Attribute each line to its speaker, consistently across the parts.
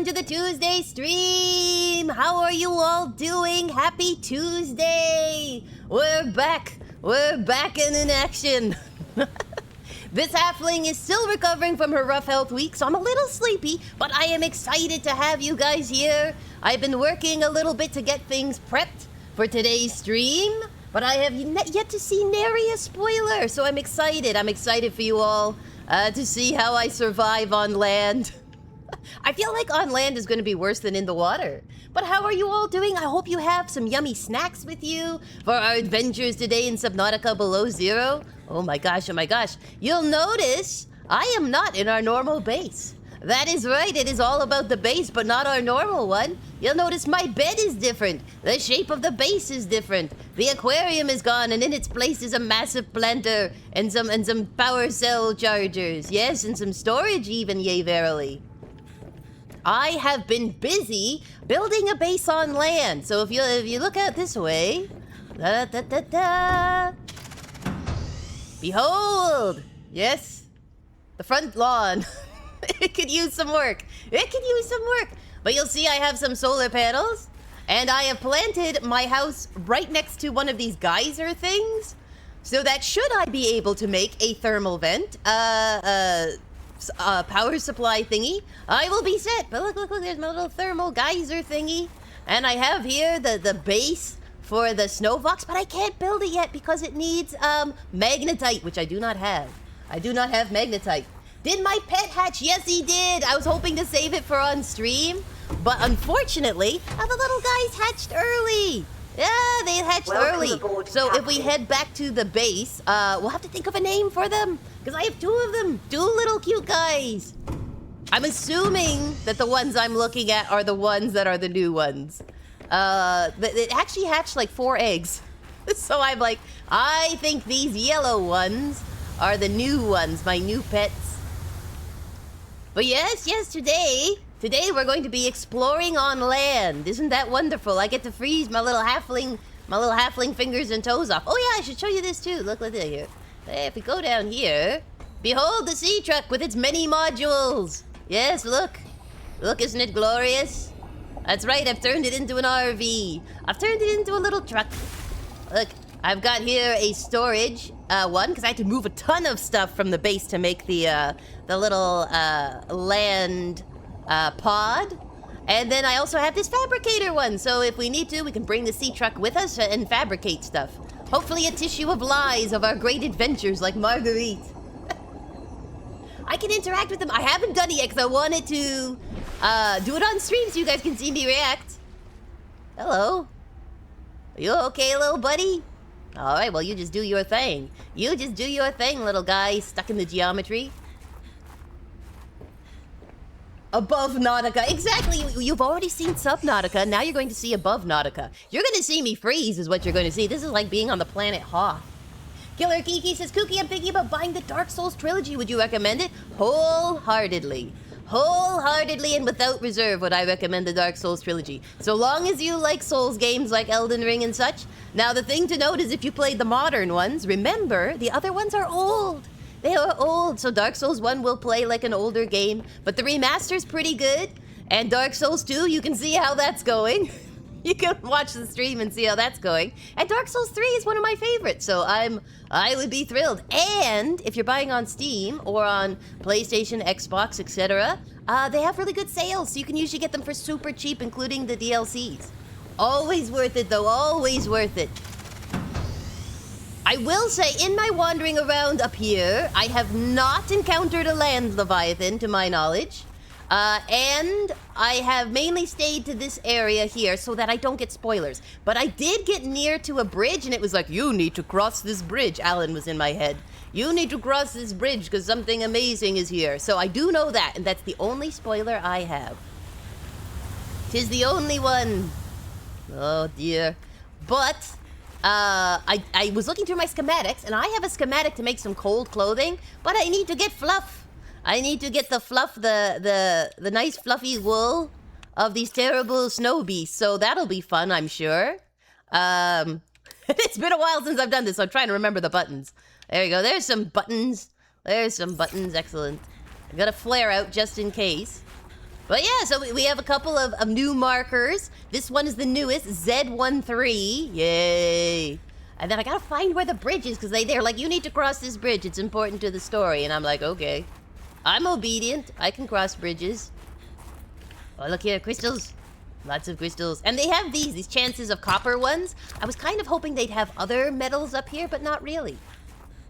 Speaker 1: welcome to the Tuesday stream! How are you all doing? Happy Tuesday! We're back! We're back and in action! This halfling is still recovering from her rough health week, so I'm a little sleepy, but I am excited to have you guys here. I've been working a little bit to get things prepped for today's stream, but I have yet to see nary a spoiler, so I'm excited. I'm excited for you all to see how I survive on land. I feel like on land is going to be worse than in the water. But how are you all doing? I hope you have some yummy snacks with you for our adventures today in Subnautica Below Zero. Oh my gosh, oh my gosh. You'll notice I am not in our normal base. That is right, it is all about the base, but not our normal one. You'll notice my bed is different. The shape of the base is different. The aquarium is gone, and in its place is a massive planter and some power cell chargers. Yes, and some storage even, yea verily. I have been busy building a base on land. So if you look out this way, behold, yes, the front lawn. It could use some work. It could use some work. But you'll see I have some solar panels, and I have planted my house right next to one of these geyser things, so that should I be able to make a thermal vent, power supply thingy, I will be set. But look, there's my little thermal geyser thingy. And I have here the base for the snow box, but I can't build it yet because it needs magnetite, which I do not have. I do not have magnetite. Did my pet hatch? Yes, he did. I was hoping to save it for on stream, but unfortunately, the little guys hatched early. Yeah, they hatched early. So if we head back to the base, we'll have to think of a name for them, because I have two of them, two little cute guys. I'm assuming that the ones I'm looking at are the ones that are the new ones. It actually hatched like 4 eggs. So I'm like, I think these yellow ones are the new ones, my new pets. But yes, today we're going to be exploring on land. Isn't that wonderful? I get to freeze my little halfling fingers and toes off. Oh yeah, I should show you this too. Look at here. If we go down here, behold the sea truck with its many modules. Yes, look. Look, isn't it glorious? That's right, I've turned it into an RV. I've turned it into a little truck. Look, I've got here a storage one, because I had to move a ton of stuff from the base to make the little land pod. And then I also have this fabricator one, so if we need to, we can bring the sea truck with us and fabricate stuff. Hopefully a tissue of lies of our great adventures like Marguerite. I can interact with them. I haven't done it yet because I wanted to do it on stream so you guys can see me react. Hello. Are you okay, little buddy? All right, well, you just do your thing. You just do your thing, little guy stuck in the geometry. Above Nautica. Exactly. You've already seen Subnautica. Now you're going to see Above Nautica. You're going to see me freeze is what you're going to see. This is like being on the planet Hoth. Killer Kiki says, Kooky, I'm thinking about buying the Dark Souls trilogy. Would you recommend it? Wholeheartedly. Wholeheartedly and without reserve would I recommend the Dark Souls trilogy. So long as you like Souls games like Elden Ring and such. Now the thing to note is if you played the modern ones, remember, the other ones are old. They are old, so Dark Souls 1 will play like an older game, but the remaster's pretty good. And Dark Souls 2, you can see how that's going. You can watch the stream and see how that's going. And Dark Souls 3 is one of my favorites, so I would be thrilled. And if you're buying on Steam or on PlayStation, Xbox, etc., they have really good sales, so you can usually get them for super cheap, including the DLCs. Always worth it, though. Always worth it. I will say, in my wandering around up here, I have not encountered a land leviathan, to my knowledge. And I have mainly stayed to this area here so that I don't get spoilers. But I did get near to a bridge, and it was like, you need to cross this bridge. Alan was in my head. You need to cross this bridge because something amazing is here. So I do know that, and that's the only spoiler I have. 'Tis the only one. Oh, dear. But I was looking through my schematics, and I have a schematic to make some cold clothing, but I need to get fluff. I need to get the fluff, the nice fluffy wool of these terrible snow beasts, so that'll be fun, I'm sure. It's been a while since I've done this, so I'm trying to remember the buttons. There we go, there's some buttons. There's some buttons, excellent. I got a flare out just in case. But yeah, so we have a couple of new markers. This one is the newest, Z13. Yay. And then I gotta find where the bridge is, because they're like, you need to cross this bridge. It's important to the story. And I'm like, okay. I'm obedient. I can cross bridges. Oh, look here, crystals. Lots of crystals. And they have these chances of copper ones. I was kind of hoping they'd have other metals up here, but not really.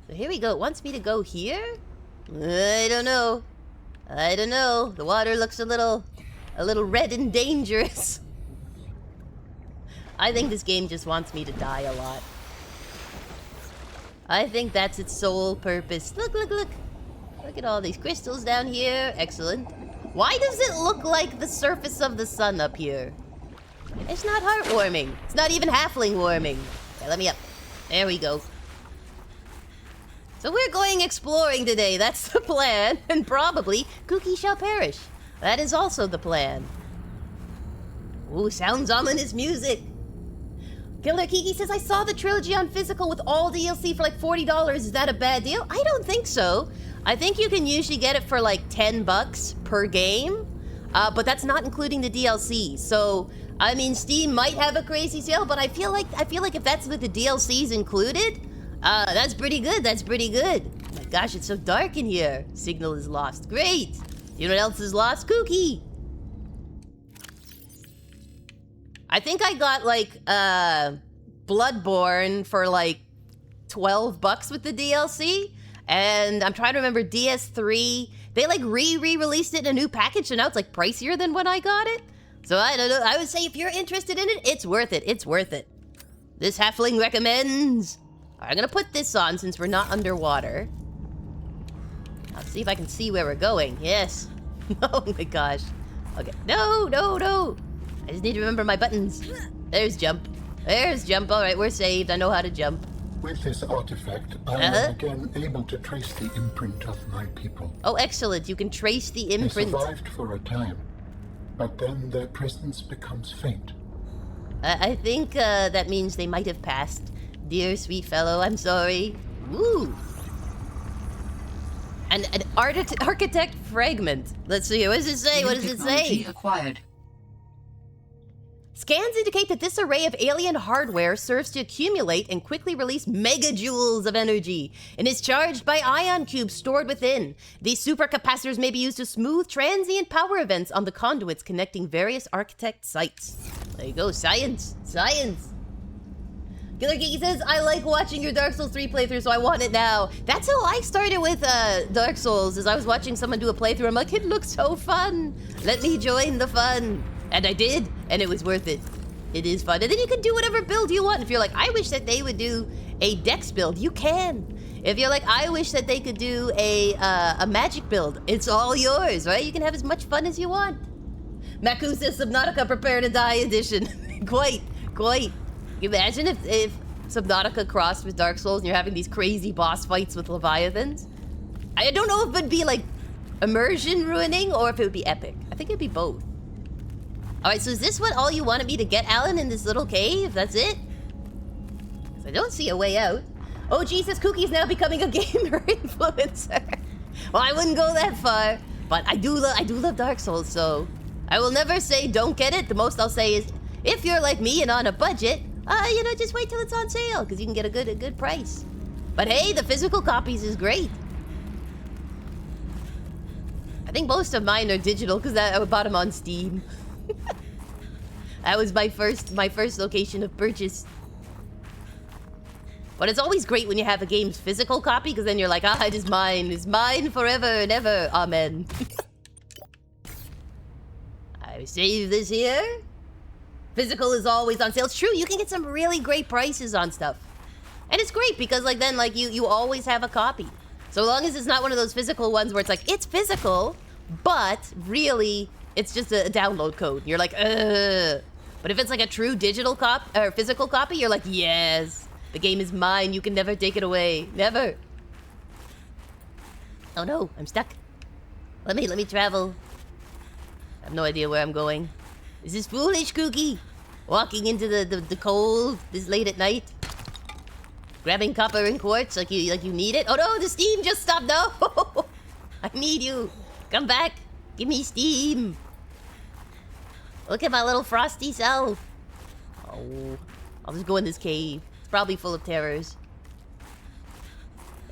Speaker 1: So here we go. It wants me to go here? I don't know. I don't know. The water looks a little red and dangerous. I think this game just wants me to die a lot. I think that's its sole purpose. Look, look, look. Look at all these crystals down here. Excellent. Why does it look like the surface of the sun up here? It's not heartwarming. It's not even halfling warming. Okay, let me up. There we go. So we're going exploring today. That's the plan. And probably Kooky shall perish. That is also the plan. Ooh, sounds ominous music. Killer Kiki says, I saw the trilogy on physical with all DLC for like $40. Is that a bad deal? I don't think so. I think you can usually get it for like $10 per game, but that's not including the DLC. So, I mean, Steam might have a crazy sale, but I feel like if that's with the DLCs included, that's pretty good. That's pretty good. Oh my gosh, it's so dark in here. Signal is lost. Great. You know what else is lost? Kooky. I think I got like Bloodborne for like $12 with the DLC, and I'm trying to remember DS3. They like re-released it in a new package, so now it's like pricier than when I got it. So I don't know. I would say if you're interested in it, it's worth it. It's worth it. This halfling recommends. All right, I'm gonna put this on since we're not underwater. I'll see if I can see where we're going. Yes. Oh my gosh. Okay. No, no, no. I just need to remember my buttons. There's jump. There's jump. All right, we're saved. I know how to jump.
Speaker 2: With this artifact, I am again able to trace the imprint of my people.
Speaker 1: Oh, excellent. You can trace the imprint.
Speaker 2: They survived for a time, but then their presence becomes faint.
Speaker 1: I think that means they might have passed. Dear sweet fellow, I'm sorry. Woo. An architect fragment. Let's see. What does it say? What does it say?
Speaker 3: Acquired.
Speaker 1: Scans indicate that this array of alien hardware serves to accumulate and quickly release megajoules of energy and is charged by ion cubes stored within. These supercapacitors may be used to smooth transient power events on the conduits connecting various architect sites. There you go, science, science. Killer Geeky says, I like watching your Dark Souls 3 playthrough, so I want it now. That's how I started with Dark Souls, is I was watching someone do a playthrough. I'm like, it looks so fun. Let me join the fun. And I did, and it was worth it. It is fun. And then you can do whatever build you want. If you're like, I wish that they would do a dex build, you can. If you're like, I wish that they could do a magic build, it's all yours, right? You can have as much fun as you want. Maku says, Subnautica Prepare to Die edition. Quite. Can you imagine if Subnautica crossed with Dark Souls and you're having these crazy boss fights with leviathans? I don't know if it would be like immersion ruining or if it would be epic. I think it'd be both. All right, so is this what all you wanted me to get, Alan, in this little cave? That's it? 'Cause I don't see a way out. Oh, Jesus, Kookie's now becoming a gamer influencer. Well, I wouldn't go that far, but I do love Dark Souls, so I will never say don't get it. The most I'll say is, if you're like me and on a budget, you know, just wait till it's on sale, because you can get a good price. But hey, the physical copies is great. I think most of mine are digital, because I bought them on Steam. That was my first location of purchase. But it's always great when you have a game's physical copy, because then you're like, it is mine. It's mine forever and ever. Amen. I save this here. Physical is always on sale. It's true, you can get some really great prices on stuff. And it's great, because like then like you always have a copy. So long as it's not one of those physical ones where it's like, it's physical, but really, it's just a download code. You're like, But if it's like a true digital or physical copy, you're like, yes, the game is mine. You can never take it away. Never. Oh no, I'm stuck. Let me travel. I have no idea where I'm going. This is foolish, Kooky. Walking into the cold this late at night. Grabbing copper and quartz like you need it. Oh no, the steam just stopped. No, I need you. Come back. Give me steam. Look at my little frosty self. Oh, I'll just go in this cave. It's probably full of terrors.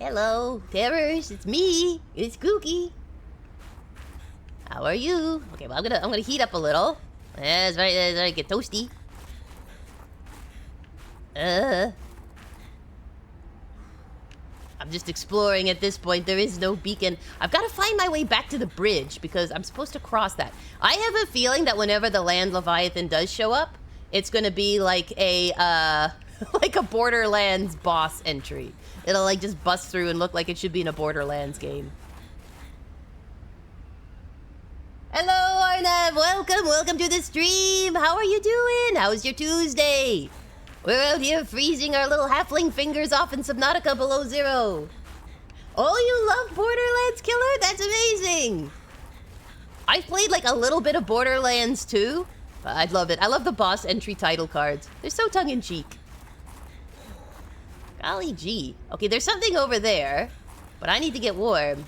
Speaker 1: Hello, terrors. It's me. It's Kooky. How are you? Okay, well I'm gonna heat up a little. That's right. That's right. Get toasty. I'm just exploring at this point. There is no beacon. I've got to find my way back to the bridge because I'm supposed to cross that. I have a feeling that whenever the land leviathan does show up, it's gonna be like a like a Borderlands boss entry. It'll like just bust through and look like it should be in a Borderlands game. Hello, Arnav. Welcome to the stream. How are you doing? How's your Tuesday? We're out here freezing our little halfling fingers off in Subnautica below zero. Oh, you love Borderlands, Killer? That's amazing. I've played like a little bit of Borderlands too. I love it. I love the boss entry title cards. They're so tongue-in-cheek. Golly gee. Okay, there's something over there, but I need to get warm.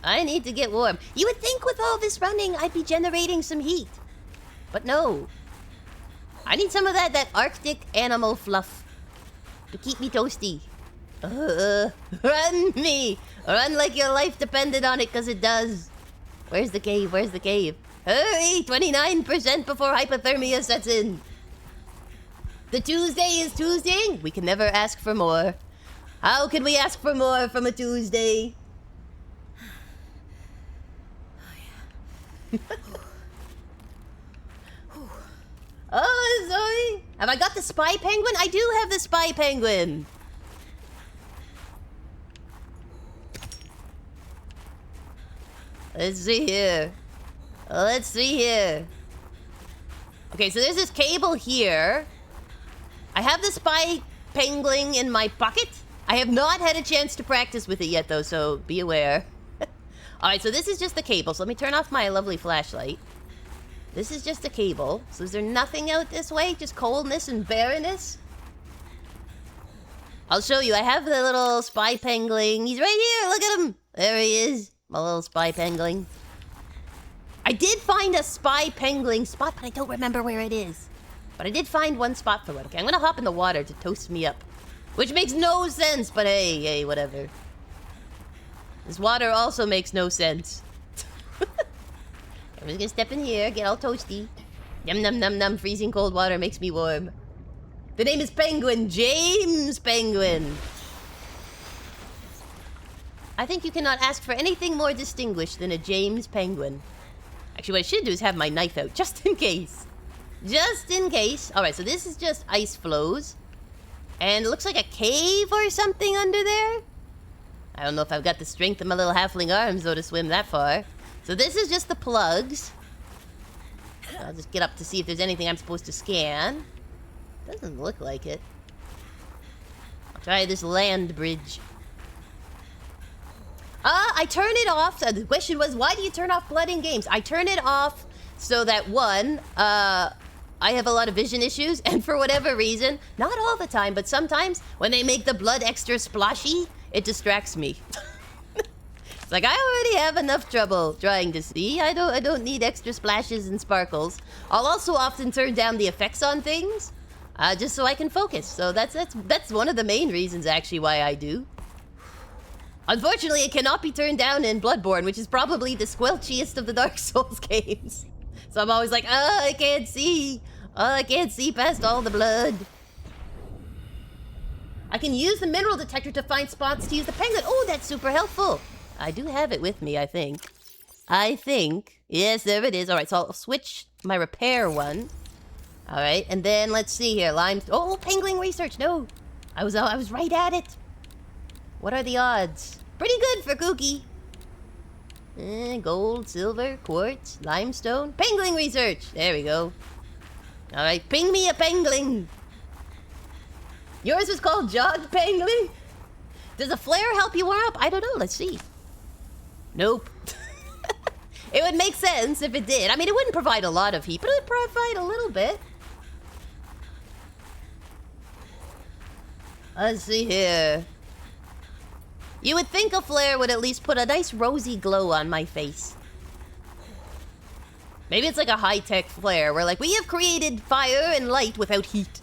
Speaker 1: I need to get warm. You would think with all this running, I'd be generating some heat. But no. I need some of that Arctic animal fluff to keep me toasty. Run me! Run like your life depended on it, because it does. Where's the cave? Where's the cave? Hurry! 29% before hypothermia sets in. The Tuesday is Tuesday. We can never ask for more. How can we ask for more from a Tuesday? Oh, sorry. Have I got the spy penguin? I do have the spy penguin. Let's see here. Let's see here. Okay, so there's this cable here. I have the spy penguin in my pocket. I have not had a chance to practice with it yet, though, so be aware. Alright, so this is just the cable. So let me turn off my lovely flashlight. This is just a cable. So is there nothing out this way? Just coldness and barrenness? I'll show you. I have the little spy penguin. He's right here. Look at him. There he is. My little spy penguin. I did find a spy penguin spot, but I don't remember where it is. But I did find one spot for one. Okay, I'm gonna hop in the water to toast me up. Which makes no sense, but hey, whatever. This water also makes no sense. I'm just gonna step in here, get all toasty. Yum num num num, freezing cold water makes me warm. The name is Penguin, James Penguin. I think you cannot ask for anything more distinguished than a James Penguin. Actually, what I should do is have my knife out, just in case. Just in case. Alright, so this is just ice flows. And it looks like a cave or something under there. I don't know if I've got the strength of my little halfling arms, though, to swim that far. So this is just the plugs. I'll just get up to see if there's anything I'm supposed to scan. Doesn't look like it. I'll try this land bridge. I turn it off. So the question was, why do you turn off blood in games? I turn it off so that, one, I have a lot of vision issues, and for whatever reason, not all the time, but sometimes, when they make the blood extra splashy, it distracts me. It's like, I already have enough trouble trying to see. I don't need extra splashes and sparkles. I'll also often turn down the effects on things, just so I can focus. So that's one of the main reasons, actually, why I do. Unfortunately, it cannot be turned down in Bloodborne, which is probably the squelchiest of the Dark Souls games. So I'm always like, oh, I can't see. Oh, I can't see past all the blood. I can use the mineral detector to find spots to use the penguin. Oh, that's super helpful. I do have it with me, I think. Yes, there it is. All right, so I'll switch my repair one. All right, and then let's see here. Oh, penguin research. No, I was right at it. What are the odds? Pretty good for Kooky. Gold, silver, quartz, limestone. Penguin research. There we go. All right, ping me a penguin. Yours was called Jog Penguin? Does a flare help you warm up? I don't know. Let's see. Nope. It would make sense if it did. I mean, it wouldn't provide a lot of heat, but it would provide a little bit. Let's see here. You would think a flare would at least put a nice rosy glow on my face. Maybe it's like a high-tech flare where like, we have created fire and light without heat.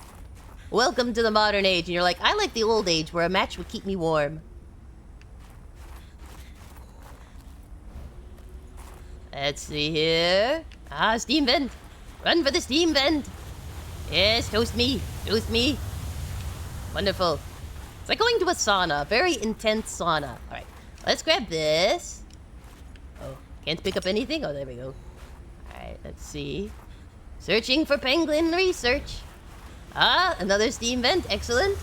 Speaker 1: Welcome to the modern age. And you're like, I like the old age where a match would keep me warm. Let's see here. Ah, steam vent. Run for the steam vent. Yes, toast me. Toast me. Wonderful. It's like going to a sauna. Very intense sauna. Alright. Let's grab this. Oh, can't pick up anything? Oh, there we go. Alright, let's see. Searching for penguin research. Ah, another steam vent. Excellent.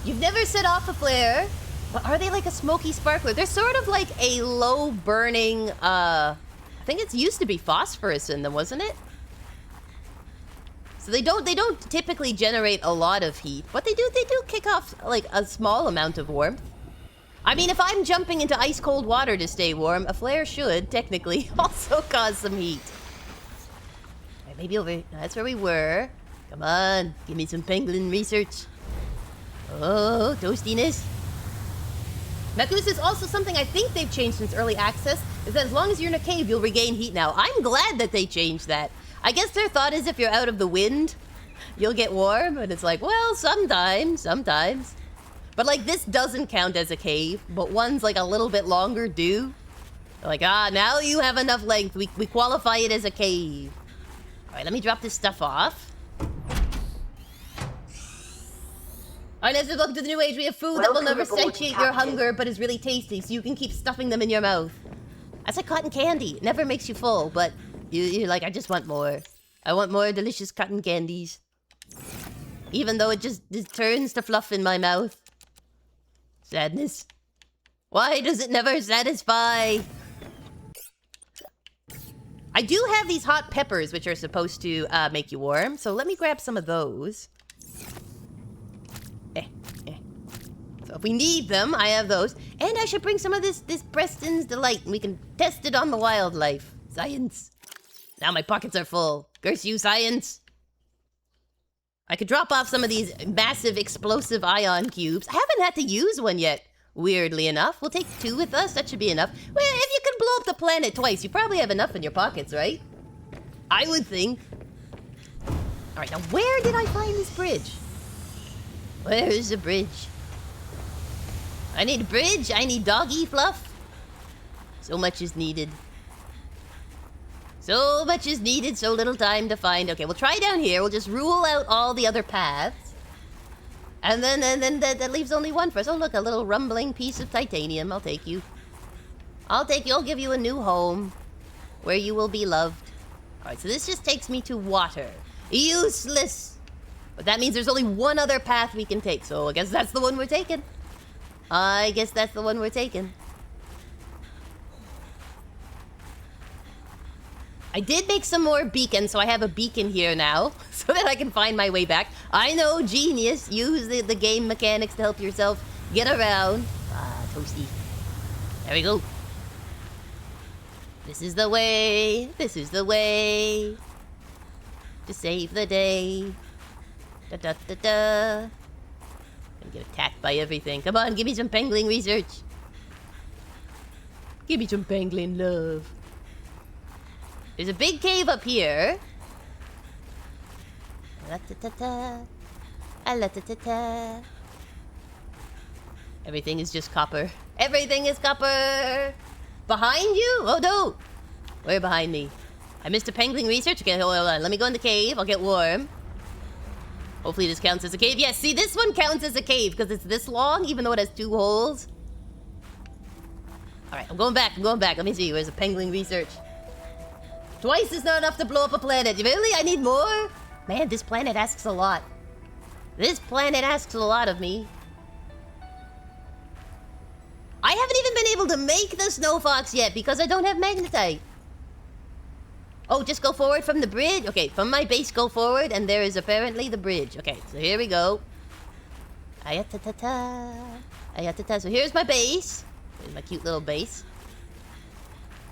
Speaker 1: You've never set off a flare. But are they like a smoky sparkler? They're sort of like a low burning, I think it used to be phosphorus in them, wasn't it? So they don't typically generate a lot of heat, but they do kick off like a small amount of warmth. I mean, if I'm jumping into ice cold water to stay warm, a flare should technically also cause some heat. Right, maybe over, that's where we were. Come on, give me some penguin research. Oh, toastiness. This is also something I think they've changed since early access, is that as long as you're in a cave, you'll regain heat now. I'm glad that they changed that. I guess their thought is if you're out of the wind, you'll get warm, and it's like, well, sometimes. But like, this doesn't count as a cave, but ones like a little bit longer do. They're like, ah, now you have enough length, we qualify it as a cave. All right, let me drop this stuff off. Alright, as we welcome to the new age, we have food that will never satiate your hunger, but is really tasty, so you can keep stuffing them in your mouth. That's like cotton candy. It never makes you full, but you're like, I just want more. I want more delicious cotton candies. Even though it just turns to fluff in my mouth. Sadness. Why does it never satisfy? I do have these hot peppers, which are supposed to make you warm, so let me grab some of those. So if we need them, I have those. And I should bring some of this Preston's Delight, and we can test it on the wildlife. Science. Now my pockets are full. Curse you, science. I could drop off some of these massive explosive ion cubes. I haven't had to use one yet, weirdly enough. We'll take 2 with us. That should be enough. Well, if you can blow up the planet twice, you probably have enough in your pockets, right? I would think. All right, now where did I find this bridge? Where is the bridge? I need a bridge. I need doggy fluff. So much is needed. So much is needed, so little time to find. Okay, we'll try down here. We'll just rule out all the other paths. And then that leaves only one for us. Oh, look, a little rumbling piece of titanium. I'll take you. I'll take you. I'll give you a new home where you will be loved. All right, so this just takes me to water. Useless. But that means there's only one other path we can take, so I guess that's the one we're taking. I guess that's the one we're taking. I did make some more beacons, so I have a beacon here now, so that I can find my way back. I know, genius. Use the game mechanics to help yourself get around. Ah, toasty. There we go. This is the way. This is the way. To save the day. Da-da-da-da. Gonna get attacked by everything. Come on, give me some penguin research. Give me some penguin love. There's a big cave up here. La-ta-ta-ta. La-ta-ta-ta. Everything is just copper. Everything is copper. Behind you? Oh no. Where behind me? I missed a penguin research. Okay, hold on. Let me go in the cave. I'll get warm. Hopefully this counts as a cave. Yes, see, this one counts as a cave because it's this long, even though it has 2 holes. All right, I'm going back. Let me see. Where's the penguin research? Twice is not enough to blow up a planet. Really? I need more? Man, this planet asks a lot. This planet asks a lot of me. I haven't even been able to make the snow fox yet because I don't have magnetite. Oh, just go forward from the bridge? Okay, from my base, go forward, and there is apparently the bridge. Okay, so here we go. Ayatata. Ayatata. So here's my base. Here's my cute little base.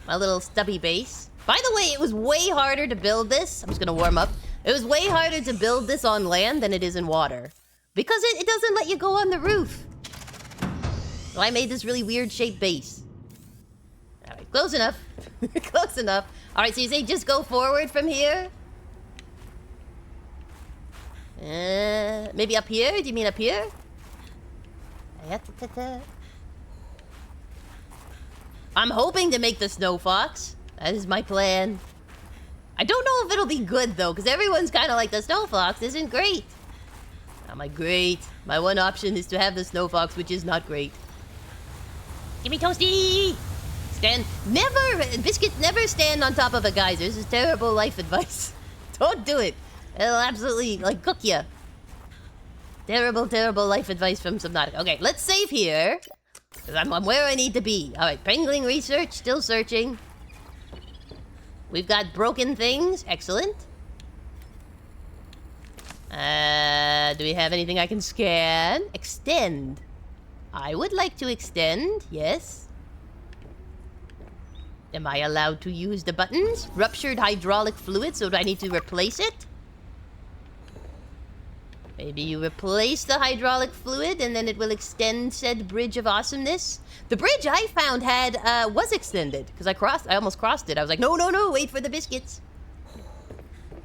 Speaker 1: My little stubby base. By the way, it was way harder to build this. I'm just gonna warm up. It was way harder to build this on land than it is in water. Because it doesn't let you go on the roof. So I made this really weird shaped base. Alright, Close enough. Close enough. Alright, so you say just go forward from here? Maybe up here? Do you mean up here? I'm hoping to make the snow fox. That is my plan. I don't know if it'll be good though, because everyone's kind of like, the snow fox isn't great. Not my great. My one option is to have the snow fox, which is not great. Give me Toasty! Biscuit, never stand on top of a geyser. This is terrible life advice. Don't do it. It'll absolutely, like, cook ya. Terrible, terrible life advice from Subnautica. Okay, let's save here. Because I'm where I need to be. Alright, Pangling research, still searching. We've got broken things. Excellent. Do we have anything I can scan? Extend. I would like to extend, yes. Am I allowed to use the buttons? Ruptured hydraulic fluid, so do I need to replace it? Maybe you replace the hydraulic fluid and then it will extend said bridge of awesomeness. The bridge I found was extended because I almost crossed it. I was like, no, wait for the biscuits.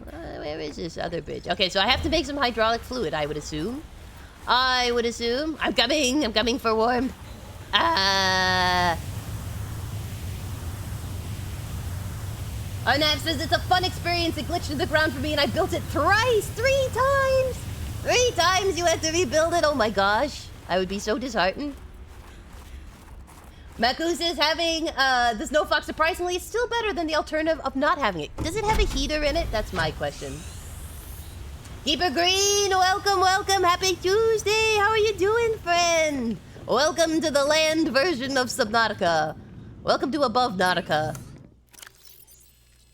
Speaker 1: Where is this other bridge? Okay, so I have to make some hydraulic fluid, I would assume. I'm coming for warmth. Arnav says it's a fun experience. It glitched to the ground for me and I built it thrice, 3 times. 3 times you had to rebuild it. Oh my gosh. I would be so disheartened. Maku says having the snow fox surprisingly is still better than the alternative of not having it. Does it have a heater in it? That's my question. Keeper Green, welcome. Happy Tuesday. How are you doing, friend? Welcome to the land version of Subnautica. Welcome to Above Nautica.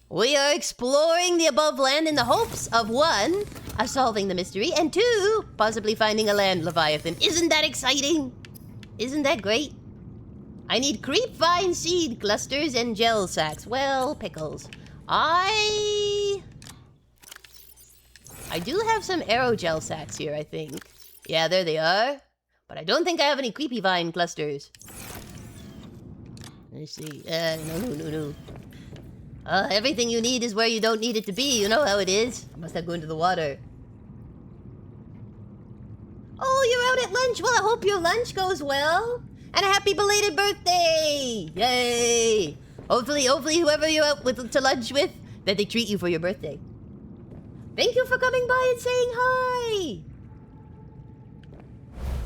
Speaker 1: We are exploring the above land in the hopes of 1, of solving the mystery, and 2, possibly finding a land leviathan. Isn't that exciting? Isn't that great? I need creepvine seed clusters and gel sacks. Well, pickles. I do have some aerogel sacks here, I think. Yeah, there they are. But I don't think I have any creepyvine clusters. Let's see. No. Everything you need is where you don't need it to be. You know how it is. I must have gone into the water. Oh, you're out at lunch. Well, I hope your lunch goes well. And a happy belated birthday! Yay! Hopefully whoever you're out to lunch with, that they treat you for your birthday. Thank you for coming by and saying hi!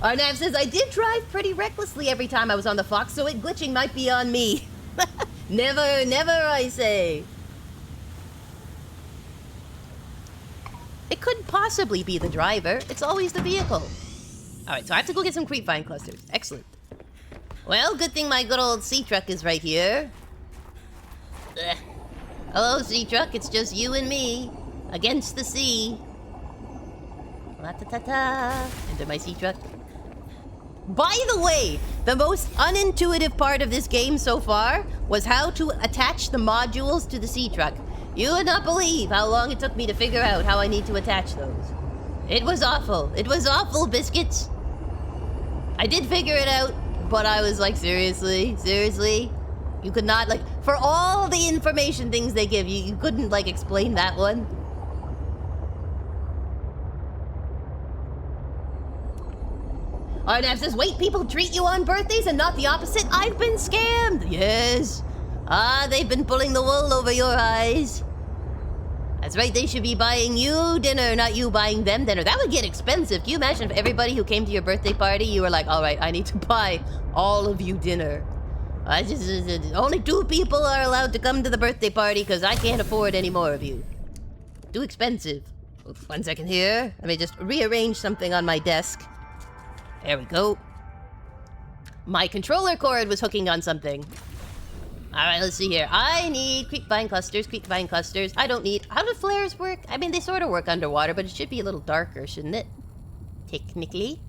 Speaker 1: Arnav says, I did drive pretty recklessly every time I was on the Fox, so it glitching might be on me. Never, I say. It couldn't possibly be the driver. It's always the vehicle. Alright, so I have to go get some creepvine clusters. Excellent. Well, good thing my good old sea truck is right here. Ugh. Hello, sea truck. It's just you and me. Against the sea. La-ta-ta-ta. Enter my sea truck. By the way, the most unintuitive part of this game so far was how to attach the modules to the sea truck. You would not believe how long it took me to figure out how I need to attach those. It was awful. It was awful, biscuits. I did figure it out, but I was like, seriously? You could not, like, for all the information things they give you, you couldn't, like, explain that one? Arnav says, wait, people treat you on birthdays and not the opposite? I've been scammed! Yes. They've been pulling the wool over your eyes. That's right, they should be buying you dinner, not you buying them dinner. That would get expensive. Can you imagine if everybody who came to your birthday party, you were like, all right, I need to buy all of you dinner. Only 2 people are allowed to come to the birthday party because I can't afford any more of you. Too expensive. Oops, 1 second here. Let me just rearrange something on my desk. There we go. My controller cord was hooking on something. Alright, let's see here. I need creepvine clusters. I don't need... How do flares work? I mean, they sort of work underwater, but it should be a little darker, shouldn't it? Technically.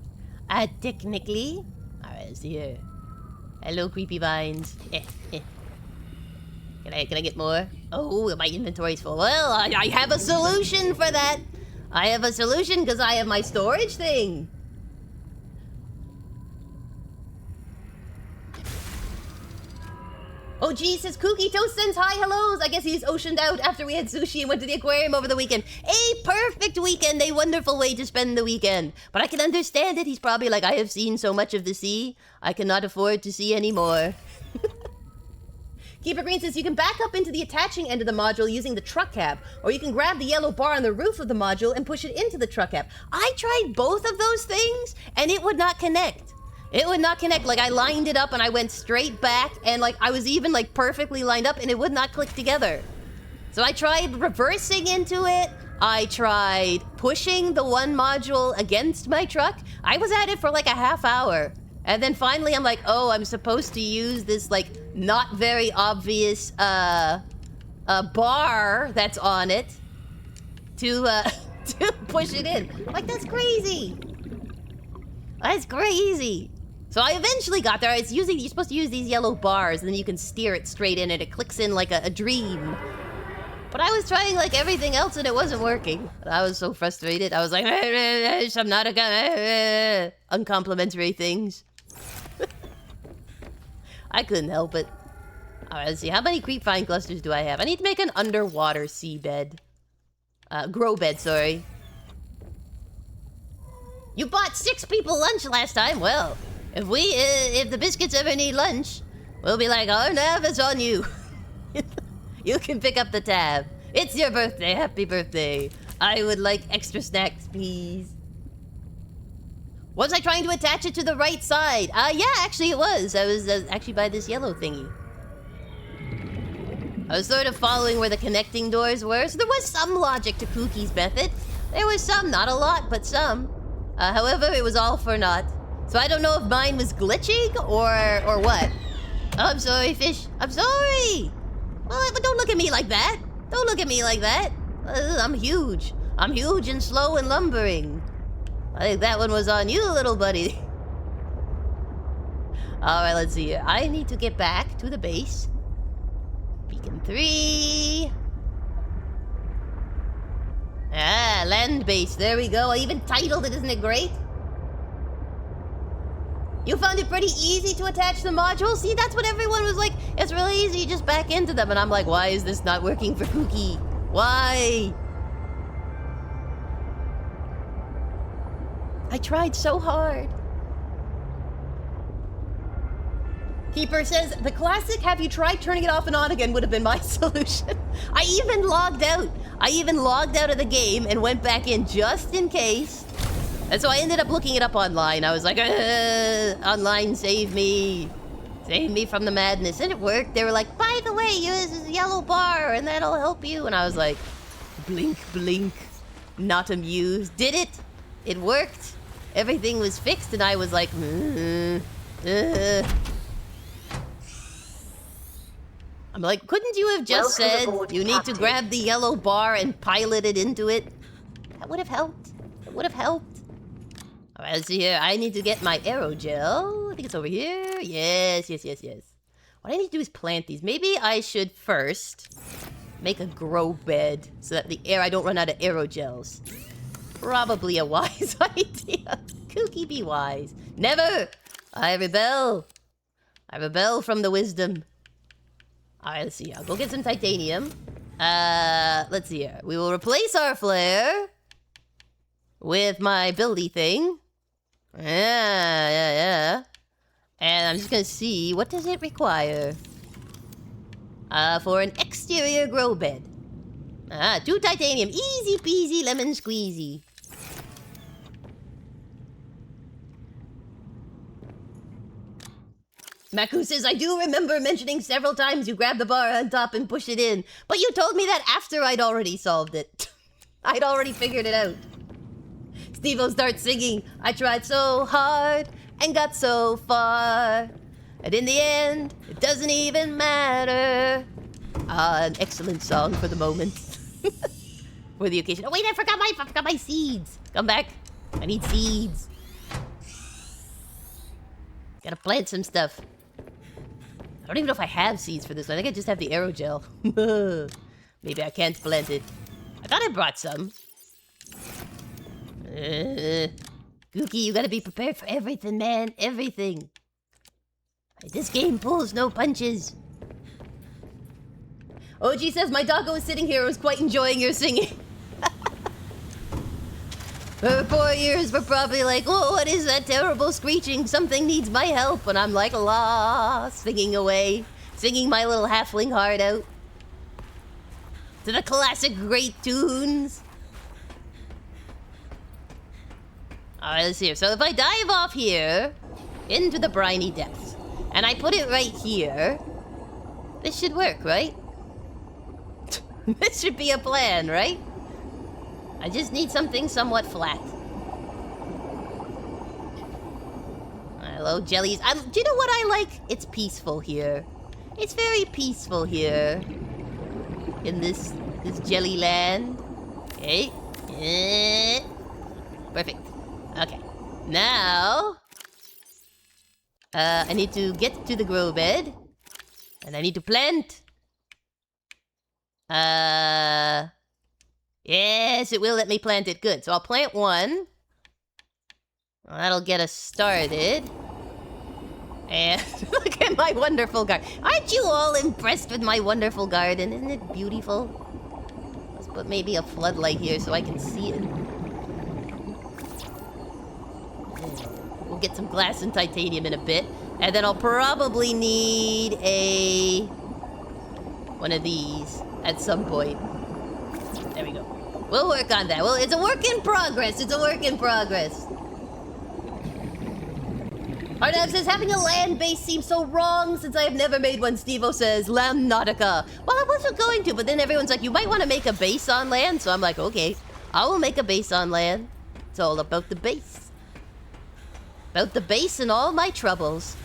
Speaker 1: Technically. Alright, let's see here. Hello, creepy vines. Can I get more? Oh, my inventory's full. Well, I have a solution for that. I have a solution because I have my storage thing. Oh, Oh, geez, says Kooky Toast sends hi hellos. I guess he's oceaned out after we had sushi and went to the aquarium over the weekend. A perfect weekend, a wonderful way to spend the weekend. But I can understand it. He's probably like, I have seen so much of the sea, I cannot afford to see anymore. Keeper Green says you can back up into the attaching end of the module using the truck cab, or you can grab the yellow bar on the roof of the module and push it into the truck cab. I tried both of those things, and it would not connect. It would not connect. Like, I lined it up and I went straight back, and like I was even like perfectly lined up, and it would not click together. So I tried reversing into it. I tried pushing the one module against my truck. I was at it for like a half hour. And then finally I'm like, oh, I'm supposed to use this like not very obvious bar that's on it to to push it in. Like, that's crazy. That's crazy. So I eventually got there. It's using, you're supposed to use these yellow bars and then you can steer it straight in and it clicks in like a dream. But I was trying like everything else and it wasn't working. And I was so frustrated. I was like, Subnautica, uncomplimentary things. I couldn't help it. Alright, let's see. How many creep vine clusters do I have? I need to make an underwater seabed. Grow bed, sorry. You bought 6 people lunch last time. Well, if the biscuits ever need lunch, we'll be like, our nav is on you. You can pick up the tab. It's your birthday. Happy birthday. I would like extra snacks, please. Was I trying to attach it to the right side? Yeah, actually it was. I was actually by this yellow thingy. I was sort of following where the connecting doors were, so there was some logic to Kooky's method. There was some, not a lot, but some. However, it was all for naught. So I don't know if mine was glitching or what. Oh, I'm sorry, fish. I'm sorry! Well, but don't look at me like that. Don't look at me like that. I'm huge. I'm huge and slow and lumbering. I think that one was on you, little buddy. Alright, let's see here. I need to get back to the base. Beacon 3. Ah, land base. There we go. I even titled it. Isn't it great? You found it pretty easy to attach the module? See, that's what everyone was like. It's really easy. You just back into them. And I'm like, why is this not working for Kooky? Why? I tried so hard. Keeper says, the classic have you tried turning it off and on again would have been my solution. I even logged out. I even logged out of the game and went back in just in case. And so I ended up looking it up online. I was like, online, save me. Save me from the madness. And it worked. They were like, by the way, use this yellow bar and that'll help you. And I was like, blink, blink. Not amused. Did it? It worked. Everything was fixed and I was like, I'm like, couldn't you have just said you need to grab the yellow bar and pilot it into it? That would have helped. It would have helped. All right, let's see here. I need to get my aerogel. I think it's over here. Yes, yes, yes, yes. What I need to do is plant these. Maybe I should first make a grow bed so that I don't run out of aerogels. Probably a wise idea. Kooky, be wise. Never! I rebel. I rebel from the wisdom. Alright, let's see. I'll go get some titanium. Let's see here. We will replace our flare with my buildy thing. Yeah. And I'm just gonna see, what does it require? For an exterior grow bed. 2 titanium. Easy peasy lemon squeezy. Maku says, I do remember mentioning several times you grab the bar on top and push it in. But you told me that after I'd already solved it. I'd already figured it out. Steve-O starts singing, I tried so hard and got so far. And in the end, it doesn't even matter. An excellent song for the moment. For the occasion. Oh wait, I forgot my seeds. Come back. I need seeds. Gotta plant some stuff. I don't even know if I have seeds for this one. I think I just have the aerogel. Maybe I can't plant it. I thought I brought some. Kooky, you gotta be prepared for everything, man. Everything. This game pulls no punches. OG says, my doggo was sitting here and was quite enjoying your singing. For 4 years, we're probably like, oh, what is that terrible screeching? Something needs my help. And I'm like, la, singing away. Singing my little halfling heart out. To the classic great tunes. Alright, let's see here. So if I dive off here into the briny depths, and I put it right here, this should work, right? This should be a plan, right? I just need something somewhat flat. Hello, jellies. Do you know what I like? It's peaceful here. It's very peaceful here. In this jelly land. Okay. Perfect. Okay. Now, I need to get to the grow bed. And I need to plant. Yes, it will let me plant it. Good. So I'll plant one. Well, that'll get us started. And look at my wonderful garden. Aren't you all impressed with my wonderful garden? Isn't it beautiful? Let's put maybe a floodlight here so I can see it. We'll get some glass and titanium in a bit. And then I'll probably need one of these at some point. There we go. We'll work on that. Well, it's a work in progress. It's a work in progress. Arnav says, having a land base seems so wrong since I have never made one. Stevo says, Subnautica. Well, I wasn't going to, but then everyone's like, you might want to make a base on land. So I'm like, okay, I will make a base on land. It's all about the base. About the base and all my troubles.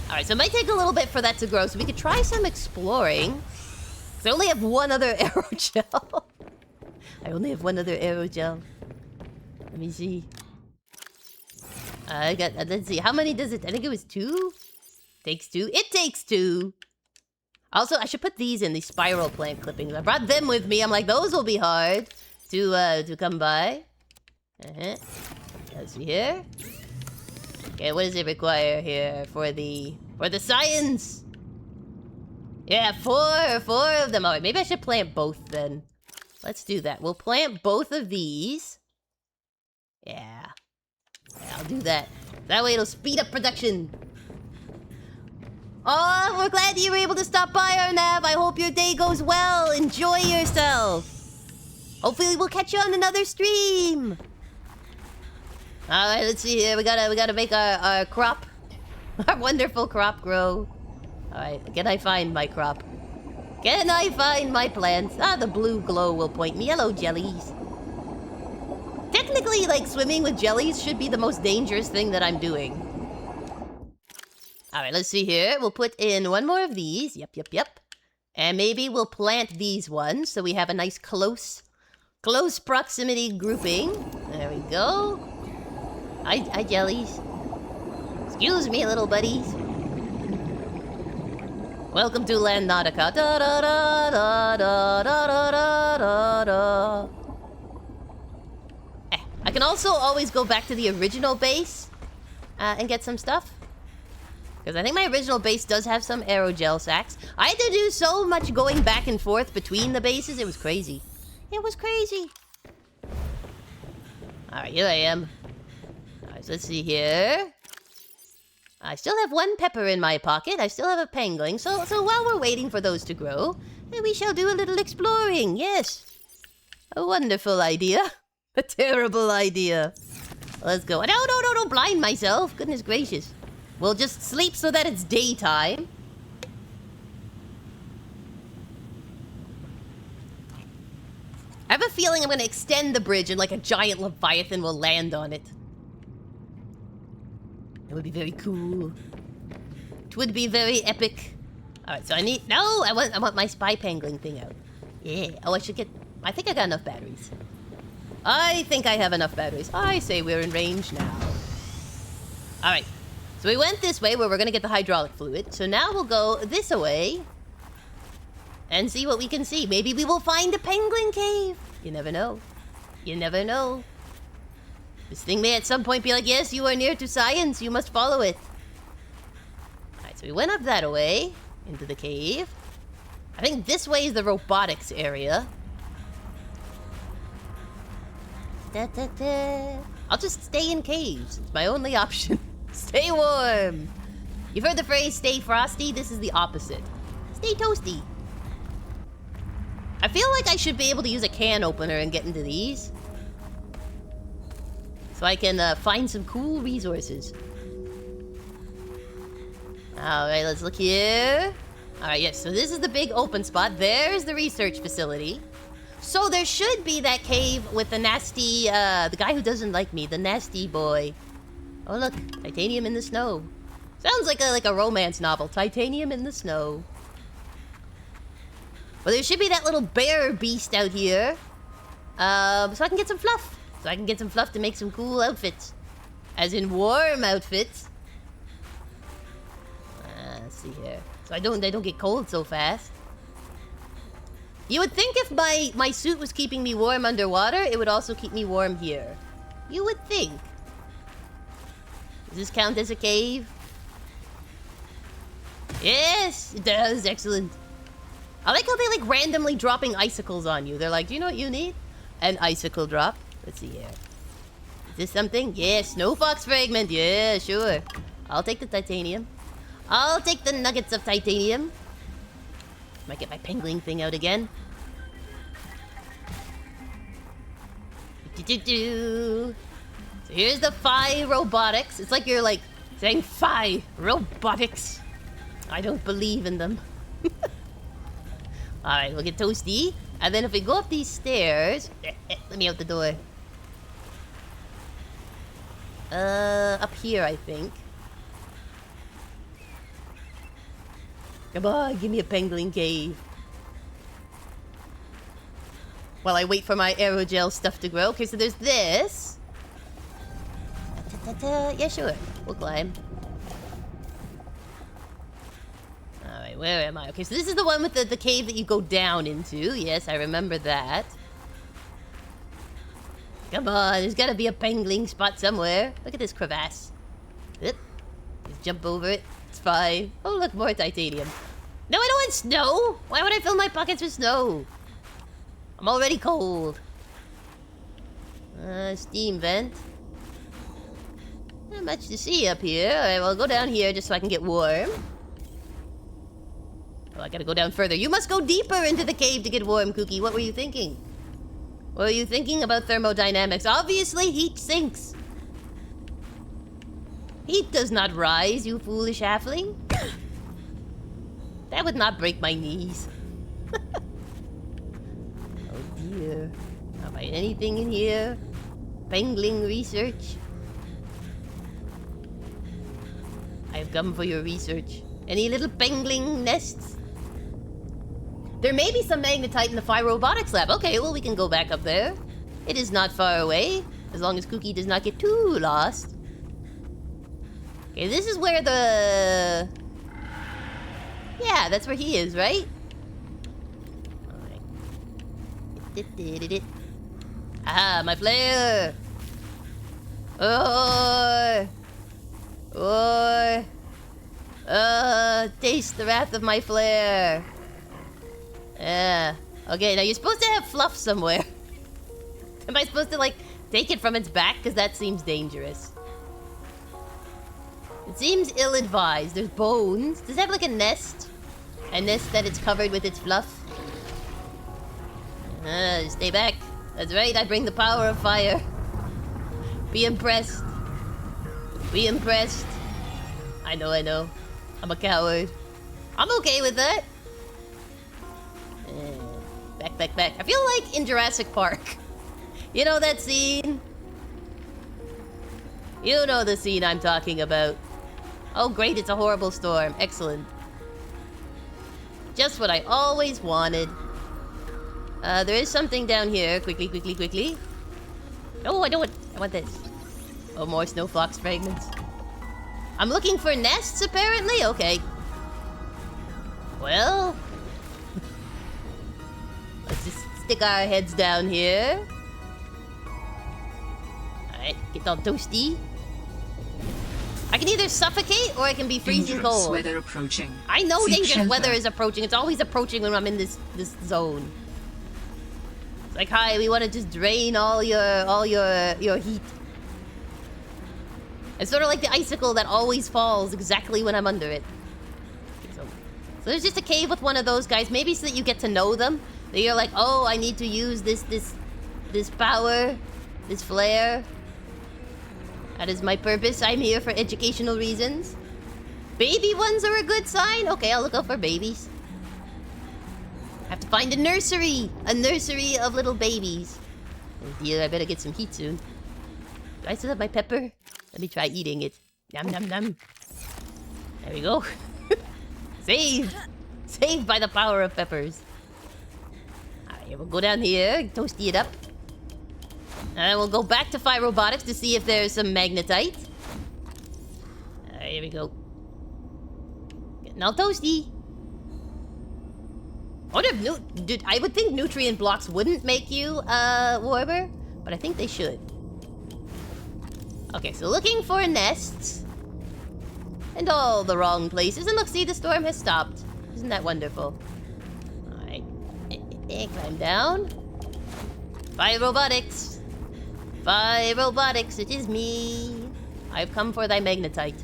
Speaker 1: Alright, so it might take a little bit for that to grow, so we could try some exploring. I only have one other aerogel. I only have one other aerogel. Let me see. I got, let's see, how many does it, I think it was 2? Takes 2. It takes 2. Also, I should put these in, these spiral plant clippings. I brought them with me. I'm like, those will be hard to come by. Let's see here. Okay, what does it require here for the science? Yeah, four of them. Alright, maybe I should plant both then. Let's do that. We'll plant both of these. Yeah, I'll do that. That way it'll speed up production. Oh, we're glad you were able to stop by, Arnav. I hope your day goes well. Enjoy yourself. Hopefully we'll catch you on another stream. Alright, let's see here. We gotta make our crop. Our wonderful crop grow. Alright, can I find my crop? Can I find my plants? Ah, the blue glow will point me. Hello, jellies. Technically, like, swimming with jellies should be the most dangerous thing that I'm doing. Alright, let's see here. We'll put in one more of these. Yep. And maybe we'll plant these ones so we have a nice close proximity grouping. There we go. Hi, jellies. Excuse me, little buddies. Welcome to Subnautica. Da da da da da da da da da. I can also always go back to the original base and get some stuff. Because I think my original base does have some aerogel sacks. I had to do so much going back and forth between the bases. It was crazy. It was crazy. Alright, here I am. Alright, so let's see here. I still have one pepper in my pocket. I still have a pangling. So while we're waiting for those to grow, we shall do a little exploring. Yes. A wonderful idea. A terrible idea. Let's go. No, don't blind myself. Goodness gracious. We'll just sleep so that it's daytime. I have a feeling I'm going to extend the bridge and like a giant leviathan will land on it. It would be very cool. It would be very epic. Alright, so I need... No! I want my spy pangling thing out. Yeah. Oh, I should get... I think I got enough batteries. I think I have enough batteries. I say we're in range now. Alright. So we went this way where we're going to get the hydraulic fluid. So now we'll go this way. And see what we can see. Maybe we will find a penguin cave. You never know. You never know. This thing may at some point be like, yes, you are near to science. You must follow it. Alright, so we went up that way. Into the cave. I think this way is the robotics area. I'll just stay in caves. It's my only option. Stay warm. You've heard the phrase, stay frosty? This is the opposite. Stay toasty. I feel like I should be able to use a can opener and get into these. So I can find some cool resources. Alright, let's look here. Alright, yes, so this is the big open spot. There's the research facility. So there should be that cave with the nasty, the guy who doesn't like me, the nasty boy. Oh look, titanium in the snow. Sounds like a romance novel, Titanium in the Snow. Well, there should be that little bear beast out here. So I can get some fluff. So I can get some fluff to make some cool outfits. As in warm outfits. Let's see here. So I don't get cold so fast. You would think if my suit was keeping me warm underwater, it would also keep me warm here. You would think. Does this count as a cave? Yes, it does. Excellent. I like how they like randomly dropping icicles on you. They're like, do you know what you need? An icicle drop. Let's see here. Is this something? Yeah, snow fox fragment. Yeah, sure. I'll take the titanium. I'll take the nuggets of titanium. Might get my penguin thing out again. So here's the Phi robotics. It's like you're like saying Phi robotics. I don't believe in them. Alright, we'll get toasty. And then if we go up these stairs... let me out the door. Up here, I think. Come on, give me a penguin cave. While I wait for my aerogel stuff to grow. Okay, so there's this. Yeah, sure. We'll climb. Alright, where am I? Okay, so this is the one with the cave that you go down into. Yes, I remember that. Come on, there's gotta be a penguin spot somewhere. Look at this crevasse. Just jump over it. It's fine. Oh, look, more titanium. No, I don't want snow! Why would I fill my pockets with snow? I'm already cold. Steam vent. Not much to see up here. Alright, well, I'll go down here just so I can get warm. Oh, I gotta go down further. You must go deeper into the cave to get warm, Kooky. What were you thinking? What were you thinking about thermodynamics? Obviously, heat sinks. Heat does not rise, you foolish halfling. That would not break my knees. Oh dear. Not by anything in here. Penguin research. I have come for your research. Any little penguin nests? There may be some magnetite in the Phi Robotics lab. Okay, well, we can go back up there. It is not far away, as long as Kooky does not get too lost. Okay, this is where the... Yeah, that's where he is, right? Alright. Ah, my flare! Taste the wrath of my flare. Yeah. Okay, now you're supposed to have fluff somewhere. Am I supposed to, like, take it from its back? Because that seems dangerous. It seems ill-advised. There's bones. Does it have, like, a nest? A nest that it's covered with its fluff? Stay back. That's right, I bring the power of fire. Be impressed. Be impressed. I know. I'm a coward. I'm okay with that. Back. I feel like in Jurassic Park. You know that scene? You know the scene I'm talking about. Oh great, it's a horrible storm. Excellent. Just what I always wanted. There is something down here. Quickly. No, I don't want... I want this. Oh, more snow fox fragments. I'm looking for nests, apparently? Okay. Well... let's just stick our heads down here. Alright, get all toasty. I can either suffocate or I can be freezing
Speaker 3: Dangerous
Speaker 1: cold.
Speaker 3: weather approaching.
Speaker 1: I know
Speaker 3: Seek
Speaker 1: dangerous
Speaker 3: shelter.
Speaker 1: weather is approaching. It's always approaching when I'm in this zone. It's like, hi, we want to just drain all your heat. It's sort of like the icicle that always falls exactly when I'm under it. Okay, so there's just a cave with one of those guys. Maybe so that you get to know them. That you're like, oh, I need to use this power, this flare. That is my purpose. I'm here for educational reasons. Baby ones are a good sign. Okay, I'll look out for babies. I have to find a nursery of little babies. Oh dear, I better get some heat soon. Do I still have my pepper? Let me try eating it. Yum, yum, yum. There we go. Saved. Saved by the power of peppers. Alright, we'll go down here, toasty it up. And we'll go back to Fire Robotics to see if there's some magnetite. Alright, here we go. Getting all toasty. I wonder if dude, I would think nutrient blocks wouldn't make you warmer, but I think they should. Okay, so looking for nests. And all the wrong places. And look, see, the storm has stopped. Isn't that wonderful? Alright. Climb down. Fire Robotics. Fire Robotics, it is me. I've come for thy magnetite.